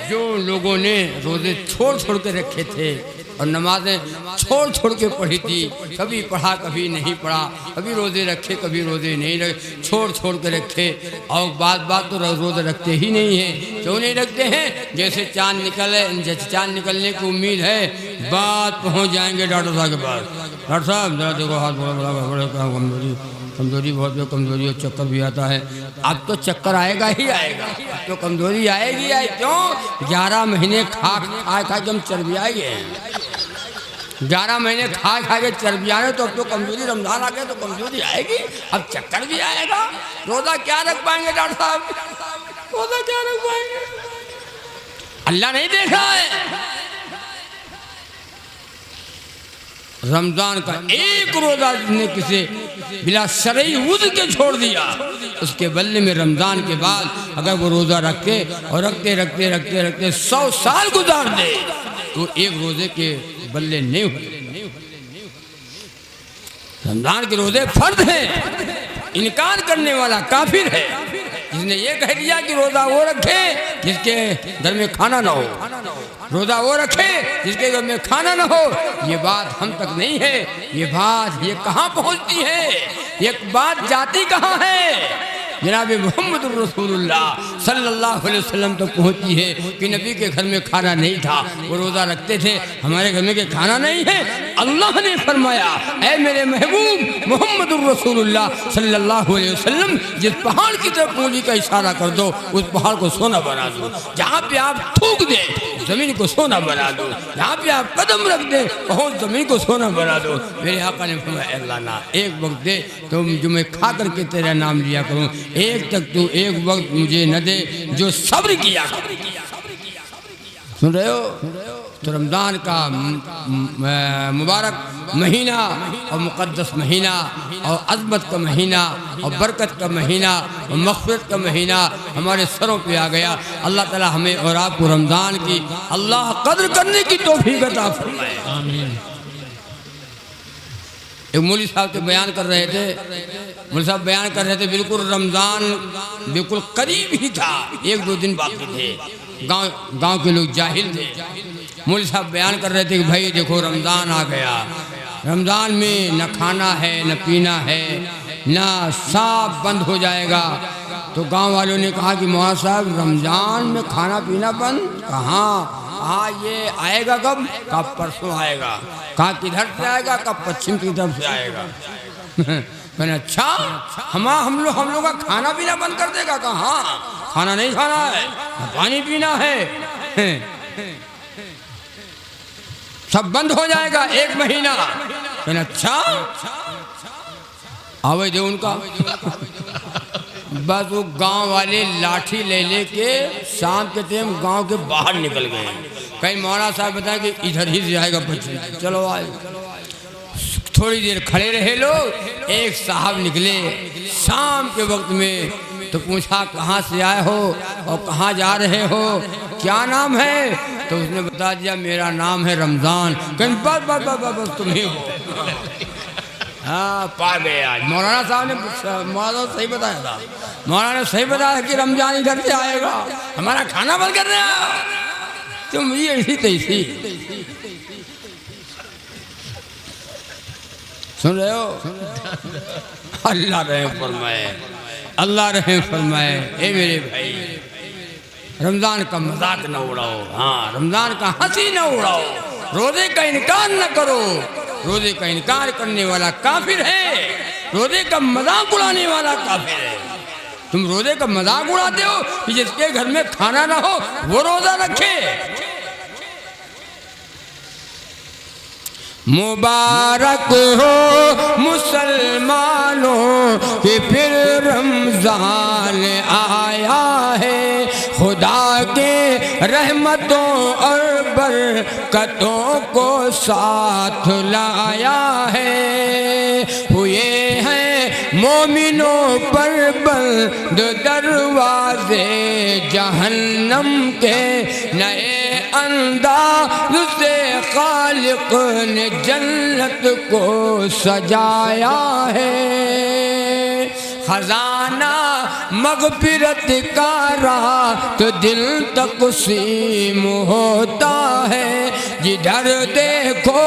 जो लोगों ने रोज़े छोड़ छोड़ के रखे थे और नमाजें छोड़ छोड़ के पढ़ी थी, कभी पढ़ा कभी नहीं पढ़ा, कभी रोज़े रखे कभी रोज़े नहीं रखे, छोड़ छोड़ के रखे। और बात बात तो रोज़े रखते ही नहीं हैं। क्यों नहीं रखते हैं? जैसे चांद निकले, जैसे चांद निकलने की उम्मीद है, बात पहुंच जाएंगे डॉक्टर साहब के पास, डॉक्टर साहब जरा देखो हाथ बड़ा कमजोरी कमजोरी बहुत कमजोरी और चक्कर भी आता है। अब तो चक्कर आएगा ही आएगा, तो कमजोरी आएगी। क्यों? 11 महीने खा खा के हम चर्बिया गए हैं, 11 महीने खा के चर्बिया है, तो अब तो कमजोरी, रमजान आ गया तो कमजोरी आएगी, अब चक्कर भी आएगा। रोजा क्या रख पाएंगे डॉक्टर साहब? रोजा क्या रख पाएंगे? अल्लाह नहीं देख रहा है? रमजान का एक रोजा ने किसी बिला शरई उज़्र के छोड़ दिया, उसके बदले में रमजान के बाद अगर वो रोजा रखे और रखते रखते रखते रखते 100 साल गुजार दे तो एक रोजे के बदले नहीं हुए। रमजान के रोजे फर्ज हैं, इनकार करने वाला काफिर है। जिसने ये कह दिया कि रोजा वो रखे जिसके घर में खाना ना हो, रोजा वो रखे जिसके घर में खाना ना हो, ये बात हम तक नहीं है। ये बात ये कहाँ पहुँचती है? ये बात जाती कहाँ है? जनाब मोहम्मद रसूलुल्लाह सल्लल्लाहु अलैहि वसल्लम तक पहुँची है कि नबी के घर में खाना नहीं था, वो रोज़ा रखते थे, हमारे घर में के खाना नहीं है। अल्लाह ने फरमाया, ऐ मेरे महबूब मोहम्मद रसूलुल्लाह सल्लल्लाहु अलैहि वसल्लम, जिस पहाड़ की तरफ उंगली का इशारा कर दो उस पहाड़ को सोना बना दो, जहाँ पे आप थूक दे ज़मीन को सोना बना दो, जहाँ पे आप कदम रख दे बहुत ज़मीन को सोना बना दो। मेरे आका ने फरमाया, अल्लाह ना एक वक्त दे तो जो मैं खा करके तेरा नाम लिया करूँ, एक तक तू एक वक्त मुझे न दे जो सब्र किया। सुन रहे हो? तो रमज़ान का मुबारक महीना और मुक़द्दस महीना और अज़मत का महीना और बरकत का महीना और मग़फ़िरत का महीना हमारे सरों पे आ गया। अल्लाह ताला हमें और आपको रमज़ान की अल्लाह कद्र करने की तौफ़ीक़ अता फरमाए। आमीन। एक मौलवी साहब तो बयान कर रहे थे, मौलवी साहब बयान कर रहे थे, बिल्कुल रमज़ान बिल्कुल करीब ही था, 1-2 दिन बाकी थे। गांव के लोग जाहिल थे। मौलवी साहब बयान कर रहे थे कि भाई देखो रमज़ान आ गया, रमज़ान में न खाना है न पीना है, न साफ बंद हो जाएगा। तो गांव वालों ने कहा कि मौलाना साहब रमज़ान में खाना पीना बंद कहाँ? हाँ ये आएगा कब? कब परसों आएगा। कहा किधर से आएगा? कब पश्चिम की तरफ से आएगा। मैंने अच्छा हम लोग का खाना पीना बंद कर देगा? कहा खाना नहीं खाना है, पानी पीना है, सब बंद हो जाएगा 1 महीना। मैंने अच्छा आवे दे उनका। बस वो गांव वाले लाठी ले के शाम के टाइम गांव के बाहर निकल गए। कहीं मौलाना साहब बताए कि इधर ही से आएगा पश्चिम, चलो आए। थोड़ी देर खड़े रहे लोग, एक साहब निकले शाम के वक्त में, तो पूछा कहाँ से आए हो और कहाँ जा रहे हो, क्या नाम है? तो उसने बता दिया मेरा नाम है रमज़ान। कहीं बस तुम ही हो। हाँ पा गए आज। मौलाना साहब ने मौलाना सही बताया था, मौलाना ने सही बताया कि रमज़ान इधर से आएगा, हमारा खाना बंद कर रहे हो तुम, ये ऐसी तैसी। सुन रहे हो? अल्लाह रहम फरमाए, अल्लाह रहम फरमाए। ए मेरे भाई, रमज़ान का मजाक न उड़ाओ, हाँ रमज़ान का हंसी न उड़ाओ, रोज़े का इनकार न करो। रोज़े का इनकार करने वाला काफिर है, रोज़े का मजाक उड़ाने वाला काफिर है। तुम रोज़े का मजाक उड़ाते हो कि जिसके घर में खाना ना हो वो रोज़ा रखे। मुबारक हो मुसलमानों कि फिर रमजान आया है, खुदा के रहमतों और बरकतों को साथ लाया है। हुए हैं मोमिनों पर बंद दरवाजे जहन्नम के, नए अंदाज से खालिक ने जन्नत को सजाया है। खजाना मग़फ़िरत का रात दिल तक़सीम होता है, जिधर देखो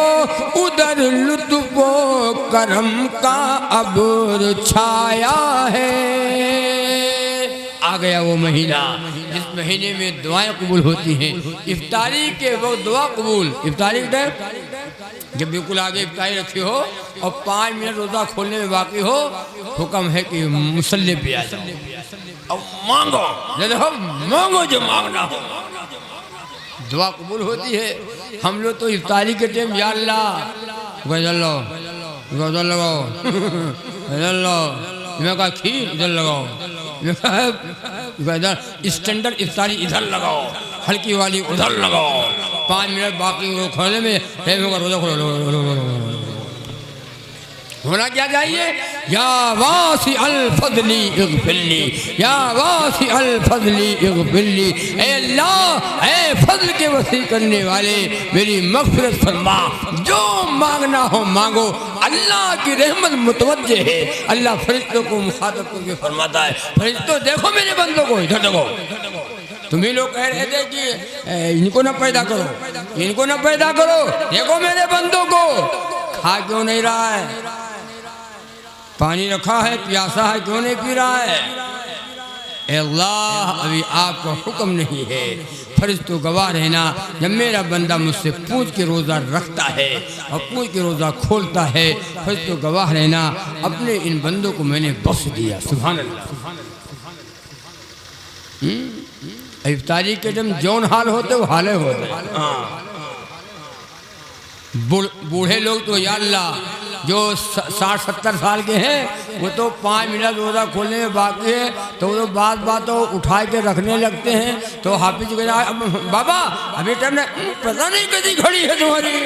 उधर लुत्फ़ो करम का अब्र छाया है। आ गया वो महीना जिस महीने में दुआएं कबूल होती हैं। इफ्तारी के वक्त दुआ कबूल, इफ्तारी के टाइम जब बिल्कुल आगे इफ्तारी रखी हो और 5 मिनट रोज़ा खोलने में बाकी हो, हुक्म है कि मुसल्ले पे आ जाओ और मांगो, देखो मांगो जो मांगना हो, दुआ कबूल होती है। हम लोग तो इफ्तारी के टाइम या अल्लाह गजल लो, गजल लगाओ, गजल लो, मैं कहा खीर इधर लगाओ, स्टैंडर्ड इफ्तारी इधर लगाओ, हल्की वाली उधर लगाओ, 5 मिनट बाकी खोलने में टाइम होगा, रोजा खोलो। होना क्या चाहिए? या वासी अल फजली इग़फिरली, या वासी अल फजली इग़फिरली, ऐ अल्लाह ऐ फजल के वसी करने वाले मेरी मग़फ़िरत फरमा, जो मांगना हो मांगो। अल्लाह की रहमत मुतवज्जे है। अल्लाह फरिश्तों को मुखातब करके फरमाता है, फरिश्तों देखो मेरे बंदों को, इधर देखो। तुम्ही लोग कह रहे थे कि इनको ना पैदा करो, इनको ना पैदा करो, देखो मेरे बंदों को, खा क्यों नहीं रहा है? पानी रखा है, प्यासा है, क्यों नहीं पी रहा है? अल्लाह अभी आपको हुक्म नहीं है। फरिश्तों गवाह रहना, जब मेरा बंदा मुझसे पूछ के रोज़ा रखता है और पूछ के रोज़ा खोलता है, फरिश्तों गवाह रहना, अपने इन बंदों को मैंने बख्श दिया। सुभान अल्लाह। इफ्तारी के जब जौन हाल होते वो हाले होते। बूढ़े लोग तो या अल्लाह जो 60-70 साल के हैं वो तो 5 मिनट रोज़ा खोलने में बाकी है तो वो बातों उठा के रखने लगते हैं। तो हाफिज बाबा अभी टाइम ने पता नहीं कदी घड़ी है तुम्हारी,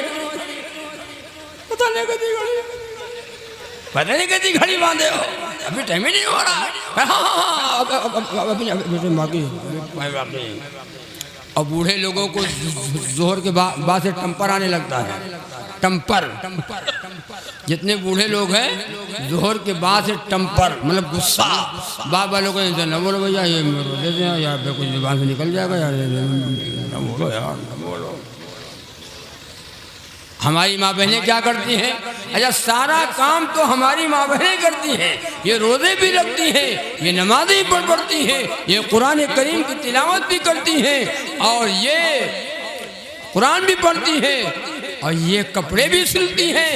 पता नहीं कदी घड़ी, पता नहीं कदी घड़ी बांधे हो, अभी टाइम ही नहीं हो रहा। बाकी और बूढ़े लोगों को जोहर के बाद से टम्पर आने लगता है। टम्पर, जितने बूढ़े लोग हैं जोहर के बाद से टम्पर मतलब गुस्सा। बाबा लोग न बोलो भैया, ये दे दें यार, कुछ जुबान से निकल जाएगा यार, न बोलो यार, न बोलो। हमारी माँ बहनें क्या करती हैं? अच्छा, सारा काम तो हमारी माँ बहनें करती हैं। ये रोज़े भी रखती हैं, ये नमाज़ें भी पढ़ती हैं, ये कुरान करीम की तिलावत भी करती हैं, और ये कुरान भी पढ़ती हैं, और ये कपड़े भी सिलती हैं,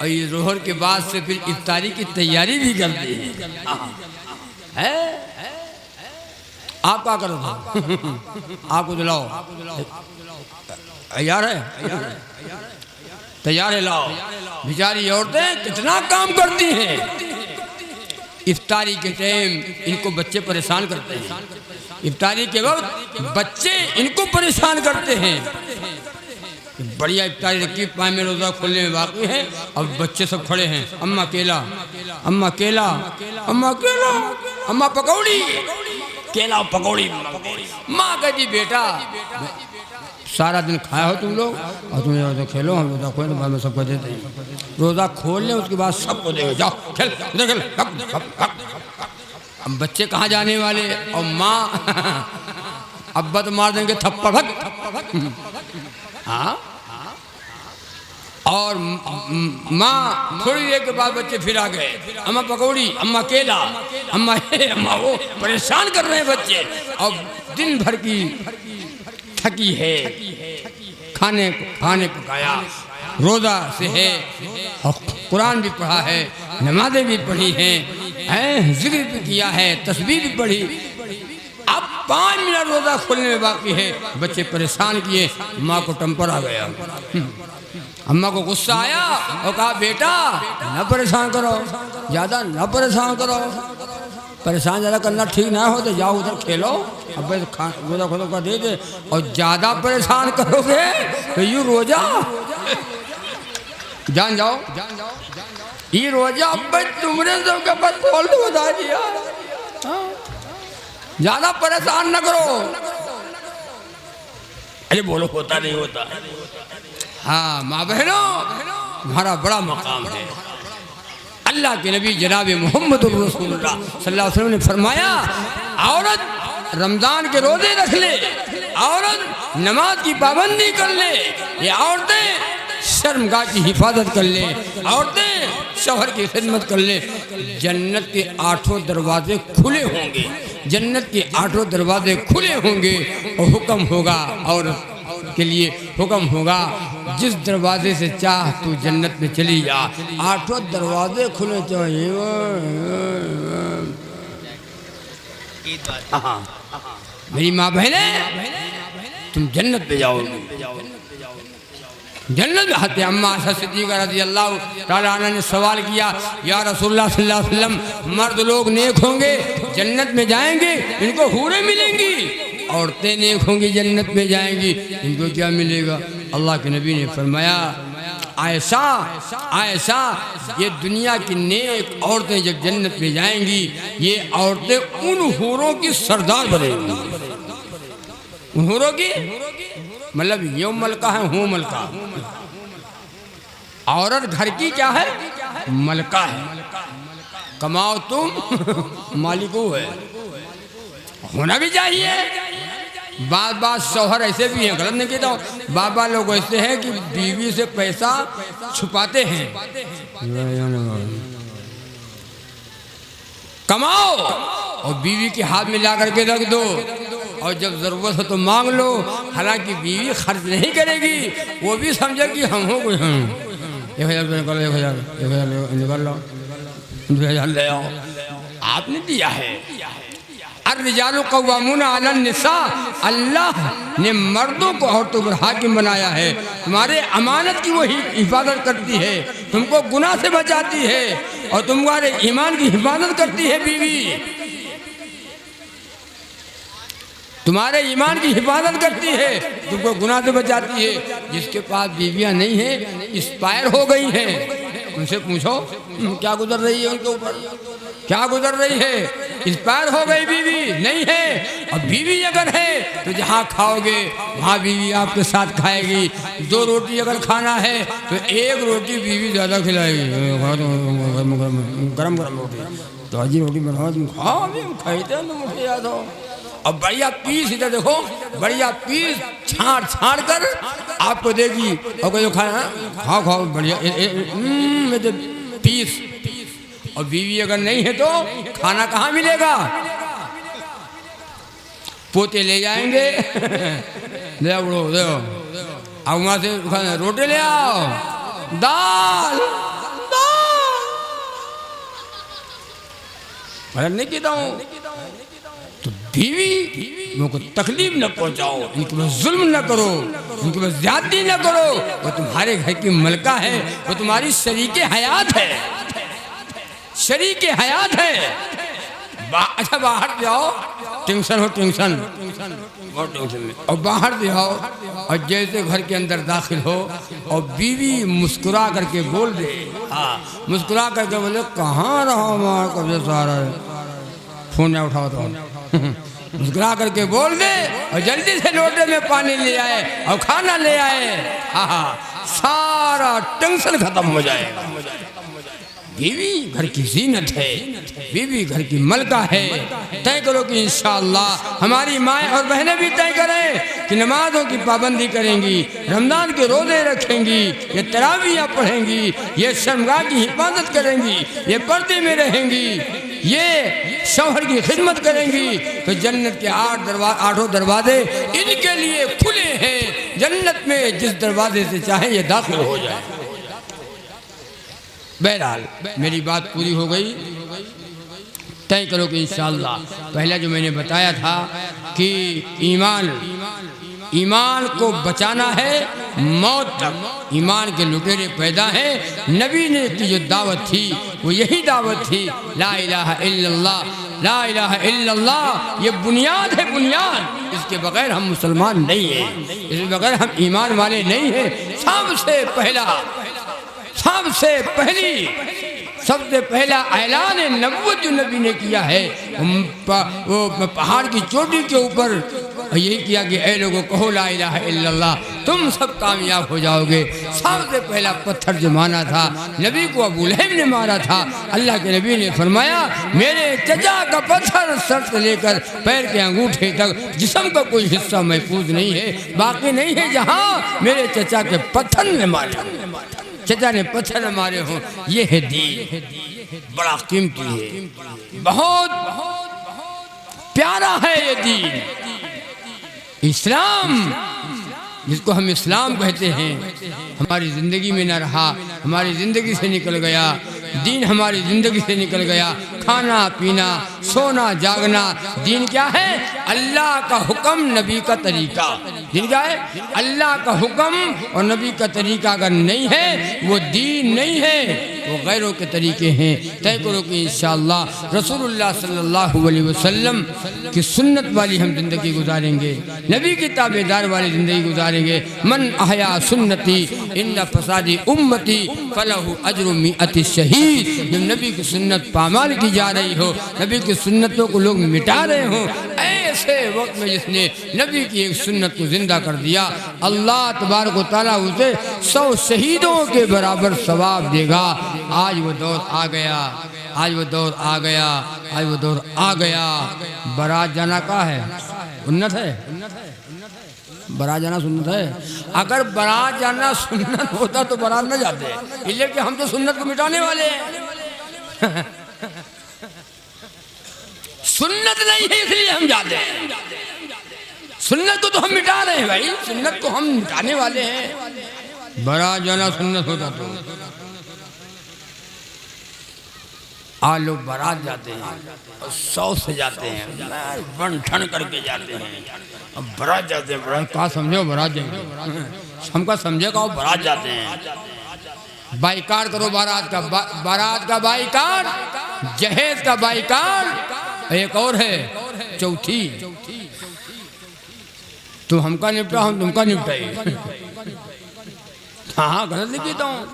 और ये जोहर के बाद से फिर इफ्तारी की तैयारी भी करती है। आप क्या करोगे? आपको दिलाओ, तैयार है, तैयार है, लाओ। बेचारी औरतें कितना काम करती हैं। इफ्तारी के टाइम इनको बच्चे परेशान करते हैं, इफ्तारी के वक्त बच्चे इनको परेशान करते हैं। बढ़िया इफ्तारी रखी, 5 में रोज़ा खोलने में बाकी है, अब बच्चे सब खड़े हैं, अम्मा केला, अम्मा केला, अम्मा केला, अम्मा पकौड़ी, केला पकौड़ी। माँ कहती बेटा सारा दिन खाया हो तुम लोग और तुम रोज़ा खेलो, हम रोज़ा खोलें तो बाद में सबको देते हैं। रोज़ा खोल लें उसके बाद सबको देंगे, जाओ खेल उधर खेल। अब बच्चे कहाँ जाने वाले, और माँ अब्बा तो मार देंगे थप्पड़, भग। हाँ, और माँ थोड़ी देर के बाद बच्चे फिर आ गए, अम्मा पकौड़ी, अम्मा केला, अम्मा ये, अम्मा वो, परेशान कर रहे हैं बच्चे। और दिन भर की थकी है, खाने पकाया, रोज़ा से है, और कुरान भी पढ़ा है, नमाज़ें भी पढ़ी हैं, जिक्र भी किया है, तस्बीह भी पढ़ी। अब 5 मिनट रोज़ा खोलने में बाकी है, बच्चे परेशान किए, माँ को टम्पर आ गया। अम्मा को गुस्सा आया और कहा बेटा न परेशान करो, ज़्यादा न परेशान करो, परेशान ज़्यादा करना ठीक ना हो तो जाओ उधर खेलो, अब रोजा खोलो का दे दे, और ज़्यादा परेशान करोगे तो यूँ रोजा जान जाओ, ये रोजा अब तुमने सबके पास खोल दो बता दिया, ज़्यादा परेशान न करो। अरे बोलो होता नहीं होता। हाँ माँ बहनों, तुम्हारा बड़ा मकाम है। अल्लाह के नबी जनाब मोहम्मद रसूलुल्लाह सल्लल्लाहु अलैहि वसल्लम ने फरमाया, औरत रमज़ान के रोज़े रख ले, औरत नमाज की पाबंदी कर ले, ये औरतें शर्मगाह की हिफाजत कर ले, औरतें शौहर की खिदमत कर ले, जन्नत के 8 दरवाजे खुले होंगे, जन्नत के 8 दरवाजे खुले होंगे और हुक्म होगा औरत के लिए, हुक्म होगा जिस दरवाजे से चाह तू जन्नत में चली जा, 8 दरवाजे खुले चाहिए। मेरी माँ बहने, तुम जन्नत में जाओगे, जन्नत में आते। अम्मा आयशा सिद्दीक़ा रज़ी अल्लाह तआला अन्हा ने सवाल किया, या रसूलुल्लाह सल्लल्लाहु अलैहि वसल्लम, मर्द लोग नेक होंगे जन्नत में जाएंगे, इनको हूरें मिलेंगी, औरतें नेक होंगी जन्नत में जाएंगी, इनको क्या मिलेगा? अल्लाह के नबी ने फरमाया, आयशा आयशा, ये दुनिया की नेक औरतें जब जन्नत में जाएंगी, ये औरतें उन हूरों की सरदार बनेंगी। उन हूरों की मतलब यो मलका है, हूँ मलका। औरत घर की क्या है? मलका है। कमाओ तुम मालिको है, होना भी चाहिए। बात बात शौहर ऐसे भी हैं, गलत नहीं कहता हूँ, बाबा लोग ऐसे हैं कि बीवी से पैसा छुपाते हैं। कमाओ और बीवी के हाथ में ला करके रख दो, और जब ज़रूरत हो तो मांग लो। हालांकि बीवी खर्च नहीं करेगी, वो भी समझे कि हम हो कोई, हम 1000 निकालो, 1000 निकाल लो, 2000 ले आओ, आपने दिया है। अर्रिजालु कव्वामूना अलन निसा, अल्लाह ने मर्दों को औरतों पर हाकिम बनाया है। तुम्हारे अमानत की वो हिफाजत करती है, तुमको गुनाह से बचाती है, और तुम्हारे ईमान की हिफाजत करती है बीवी, तुम्हारे ईमान की हिफाजत करती है, तुमको गुनाह से बचाती है। जिसके पास बीवियां नहीं है, एक्सपायर हो गई हैं, उनसे पूछो क्या गुजर रही है, उनके ऊपर क्या गुजर रही है। एक्सपायर हो गई बीवी नहीं है, और बीवी अगर है तो जहाँ खाओगे वहाँ बीवी आपके साथ खाएगी। 2 रोटी अगर खाना है तो 1 रोटी बीवी ज़्यादा खिलाएगी, गरम गरम रोटी, तो अजी रोटी बनाओ, तुम खाओ, अभी खाते हैं तो मुझे याद हो। और बढ़िया पीस, इधर देखो, बढ़िया पीस छाड़ कर आपको देगी, और कोई खाना खाओ खाओ बढ़िया पीस। और बीवी अगर नहीं है तो खाना कहाँ मिलेगा? पोते ले जाएंगे, ले आओ, देखो, अब वहाँ से रोटी ले आओ, दाल गलत नहीं कहता हूँ। तो बीवी को तकलीफ न पहुंचाओ, इनके पास जुल्म न करो, इनके पास ज्यादती न करो। वो तुम्हारे घर की मलका है, वो तुम्हारी शरीके हयात है, शरीके हयात है। अच्छा बाहर जाओ, टेंशन हो, टेंशन बहुत टेंशन में, और बाहर जाओ, और जैसे घर के अंदर दाखिल हो और बीवी मुस्कुरा करके बोल दे, हाँ मुस्कुरा करके बोले, कहाँ रहा हमारा कब्जा सारा फोन ना उठाओ तो मुस्कुरा करके बोल दे, और जल्दी से लोटे में पानी ले आए और खाना ले आए, हाँ सारा टेंशन खत्म हो जाएगा। बीवी घर की जीनत है, बीवी घर की मलका है। तय करो कि इंशाअल्लाह हमारी माएँ और बहनें भी तय करें कि नमाजों की पाबंदी करेंगी, रमज़ान के रोज़े रखेंगी, ये तरावियाँ पढ़ेंगी, ये शर्मगाह की हिफाजत करेंगी, ये पर्दे में रहेंगी, ये शौहर की खिदमत करेंगी, तो जन्नत के 8 दरवाजे इनके लिए खुले हैं। जन्नत में जिस दरवाजे से चाहे ये दाखिल हो जाए। बहरहाल मेरी बात पूरी हो गई। तय करो कि इंशाअल्लाह पहला जो मैंने बताया था कि ईमान ईमान को बचाना है मौत तक। ईमान के लुटेरे पैदा हैं। नबी ने की जो दावत थी वो यही दावत थी, ला इलाहा इल्लल्लाह, ला इलाहा इल्लल्लाह। ये बुनियाद है, बुनियाद। इसके बगैर हम मुसलमान नहीं हैं, इसके बगैर हम ईमान वाले नहीं हैं। सबसे पहला ऐलान नबूवत जो नबी ने किया है वो पहाड़ की चोटी के ऊपर यही किया कि ऐ लोगों कहो ला इलाहा इल्लल्लाह, तुम सब कामयाब हो जाओगे। सबसे पहला पत्थर जो माना था नबी को अबू लहब ने मारा था। अल्लाह के नबी ने फरमाया मेरे चचा का पत्थर सर से लेकर पैर के अंगूठे तक जिस्म का कोई हिस्सा महफूज नहीं है, बाकी नहीं है जहाँ मेरे चचा के पत्थर ने मारे, चचा ने पत्थर मारे हों। ये है दीन, बड़ा कीमती है, बहुत प्यारा है ये दीन इस्लाम, जिसको हम इस्लाम कहते हैं। हमारी ज़िंदगी में न रहा, हमारी ज़िंदगी से निकल गया, दीन हमारी ज़िंदगी से निकल गया। खाना पीना सोना जागना, दीन क्या है? अल्लाह का हुक्म, नबी का तरीका। दीन क्या है? अल्लाह का हुक्म और नबी का तरीका अगर नहीं है वो दीन नहीं है, वो गैरों के तरीके हैं। तय करो कि इंशाअल्लाह रसूलुल्लाह सल्लल्लाहु अलैहि वसल्लम की सुन्नत वाली हम ज़िंदगी गुजारेंगे, नबी की ताबेदार वाली ज़िंदगी गुजारेंगे। मन अहया सुन्नती इन्ना फसादी उम्मती फलहु अजरु मिअति शहीद। जब नबी की सुन्नत पामाल की जा रही हो, नबी की सुन्नतों को लोग मिटा रहे हो, ऐसे वक्त में जिसने नबी की एक सुन्नत को जिंदा कर दिया, अल्लाह तबारक व तआला उसे 100 शहीदों के बराबर सवाब देगा। आज वो दौर आ गया, आज वो दौर आ गया, आज वो दौर आ गया। बारात जाना का है? सुन्नत है, बारात जाना सुन्नत है। अगर बारात जाना सुन्नत होता तो बारात न जाते, इसलिए कि हम तो सुन्नत को मिटाने वाले हैं। सुन्नत नहीं है इसलिए हम जाते हैं, सुन्नत को तो हम मिटा रहे हैं भाई, सुन्नत को हम मिटाने वाले हैं। बारात जाना सुन्नत होता तो आज लोग बारात जाते हैं और 100 से जाते हैं, बन ठन करके जाते हैं। अब बारात जाते हैं, बारात कहा समझो बारात जाएंगे, हमका समझे का बारात जाते हैं। बाइकाट करो बारात का, बारात का बाइकाट, जहेज का बाइकाट। एक और है चौथी, तुम हमका निपटा हम तुमका निपटाइए। हाँ गलत लिखता हूँ।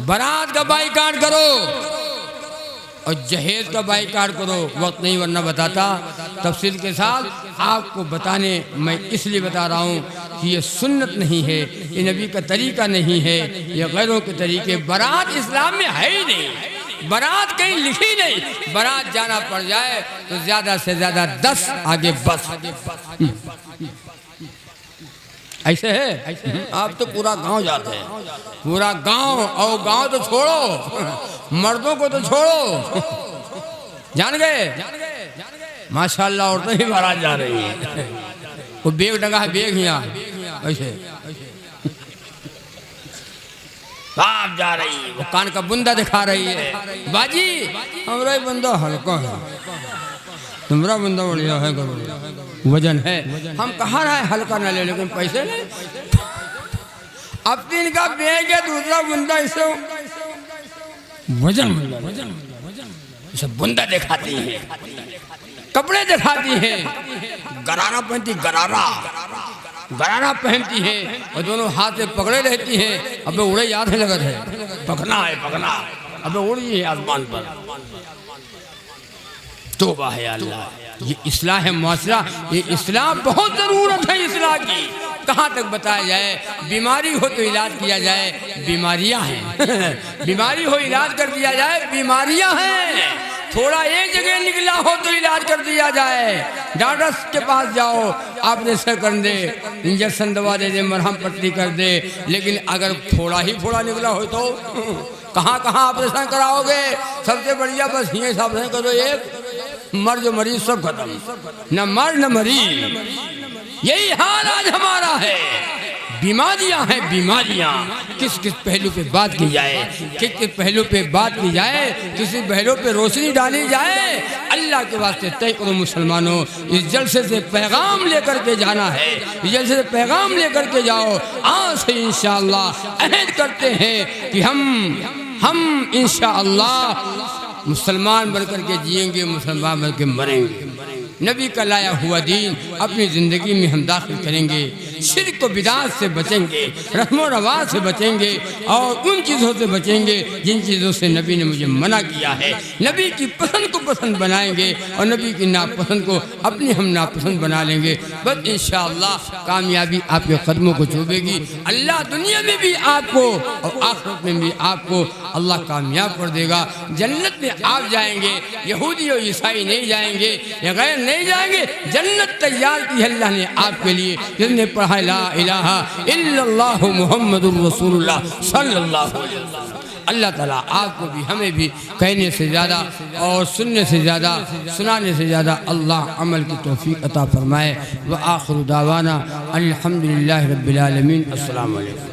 बारात का बाइकाट करो और जहेज का बाइकाट करो। वक्त नहीं वरना बताता तफसील के साथ आपको बताने, मैं इसलिए बता रहा हूँ कि ये सुन्नत नहीं है, ये नबी का तरीका नहीं है, ये गैरों के तरीके। बारात इस्लाम में है ही नहीं, बारात कहीं लिखी नहीं। बारात जाना पड़ जाए तो ज़्यादा से ज़्यादा 10 आगे बस। ऐसे है, आप तो पूरा गांव जाते हैं, पूरा गांव। और गांव तो छोड़ो, मर्दों को तो छोड़ो, जान गए माशाल्लाह औरतें ही बारात जा रही है। वो बेग डगा है, बेग यहाँ ऐसे बाप जा रही है, वो कान का बुंदा दिखा रही है। बाजी हमारा बंदा हल्का है, तुम्हारा बंदा बढ़िया है, करो वजन है। हम कहाँ रहे हल्का न ले, लेकिन पैसे नहीं। अब तीन का बेग है, दूसरा बुंदा इसे वजन इसे बुंदा दिखाती है, कपड़े दिखाती है, गरारा पहनती, गरारा पहनती है और दोनों हाथ से पकड़े रहती है। अबे उड़े याद है लगत है, पकना है पकना, अबे उड़ रही है आसमान पर। तौबा है अल्लाह, ये इस्लाह है मुआशरा, ये इस्लाह बहुत ज़रूरत है इस्लाह की। कहाँ तक बताया जाए, बीमारी हो तो इलाज किया जाए, बीमारियाँ हैं। बीमारी हो इलाज कर दिया जाए, बीमारियाँ हैं। थोड़ा एक जगह निकला हो तो इलाज कर दिया जाए, डॉक्टर के पास जाओ, ऑपरेशन कर दे, इंजेक्शन दवा दे दे, मरहम पट्टी कर दे। लेकिन अगर थोड़ा ही फोड़ा निकला हो तो कहाँ कहाँ ऑपरेशन कराओगे? सबसे बढ़िया बस यही ऑपरेशन करो, एक मर जो मरीज सब खत्म, न मर न मरीज। यही हाल आज हमारा है। बीमारियां हैं बीमारियां, किस किस पहलू पे बात की जाए, किस किस पहलू पे बात की जाए, किस पहलू पे रोशनी डाली जाए। अल्लाह के वास्ते तय करो मुसलमानों, इस जलसे से पैगाम लेकर के जाना है, इस जलसे से पैगाम लेकर के जाओ। आज से इंशाअल्लाह अहद करते हैं कि हम इंशाअल्लाह मुसलमान बनकर के जिएंगे, मुसलमान बनकर के मरेंगे। नबी का लाया हुआ दीन अपनी ज़िंदगी में हम दाखिल करेंगे, शिर्क व बिदात से बचेंगे, रस्म रवाज से बचेंगे और उन चीज़ों से बचेंगे जिन चीज़ों से नबी ने मुझे मना किया है। नबी की पसंद को पसंद बनाएंगे और नबी की नापसंद को अपनी हम नापसंद बना लेंगे। बस इंशाअल्लाह कामयाबी आपके कदमों को चूमेगी। अल्लाह दुनिया में भी आपको और आखिरत में भी आपको अल्लाह कामयाब कर देगा। जन्नत में आप जाएंगे, यहूदी और ईसाई नहीं जाएंगे, या गैर नहीं जाएंगे। जन्नत तैयार की है अल्लाह ने आपके लिए, जिसने पढ़ा ला इलाहा इल्लल्लाहु मुहम्मदुर रसूलुल्लाह सल्लल्लाहु अलैहि वसल्लम। अल्लाह ताला आपको भी हमें भी कहने से ज़्यादा और सुनने से ज़्यादा, सुनाने से ज़्यादा अल्लाह अमल की तौफीक अता फरमाए। व आखिर दावाना अल्हम्दुलिल्लाहि रब्बिल आलमीन। अस्सलामु अलैकुम।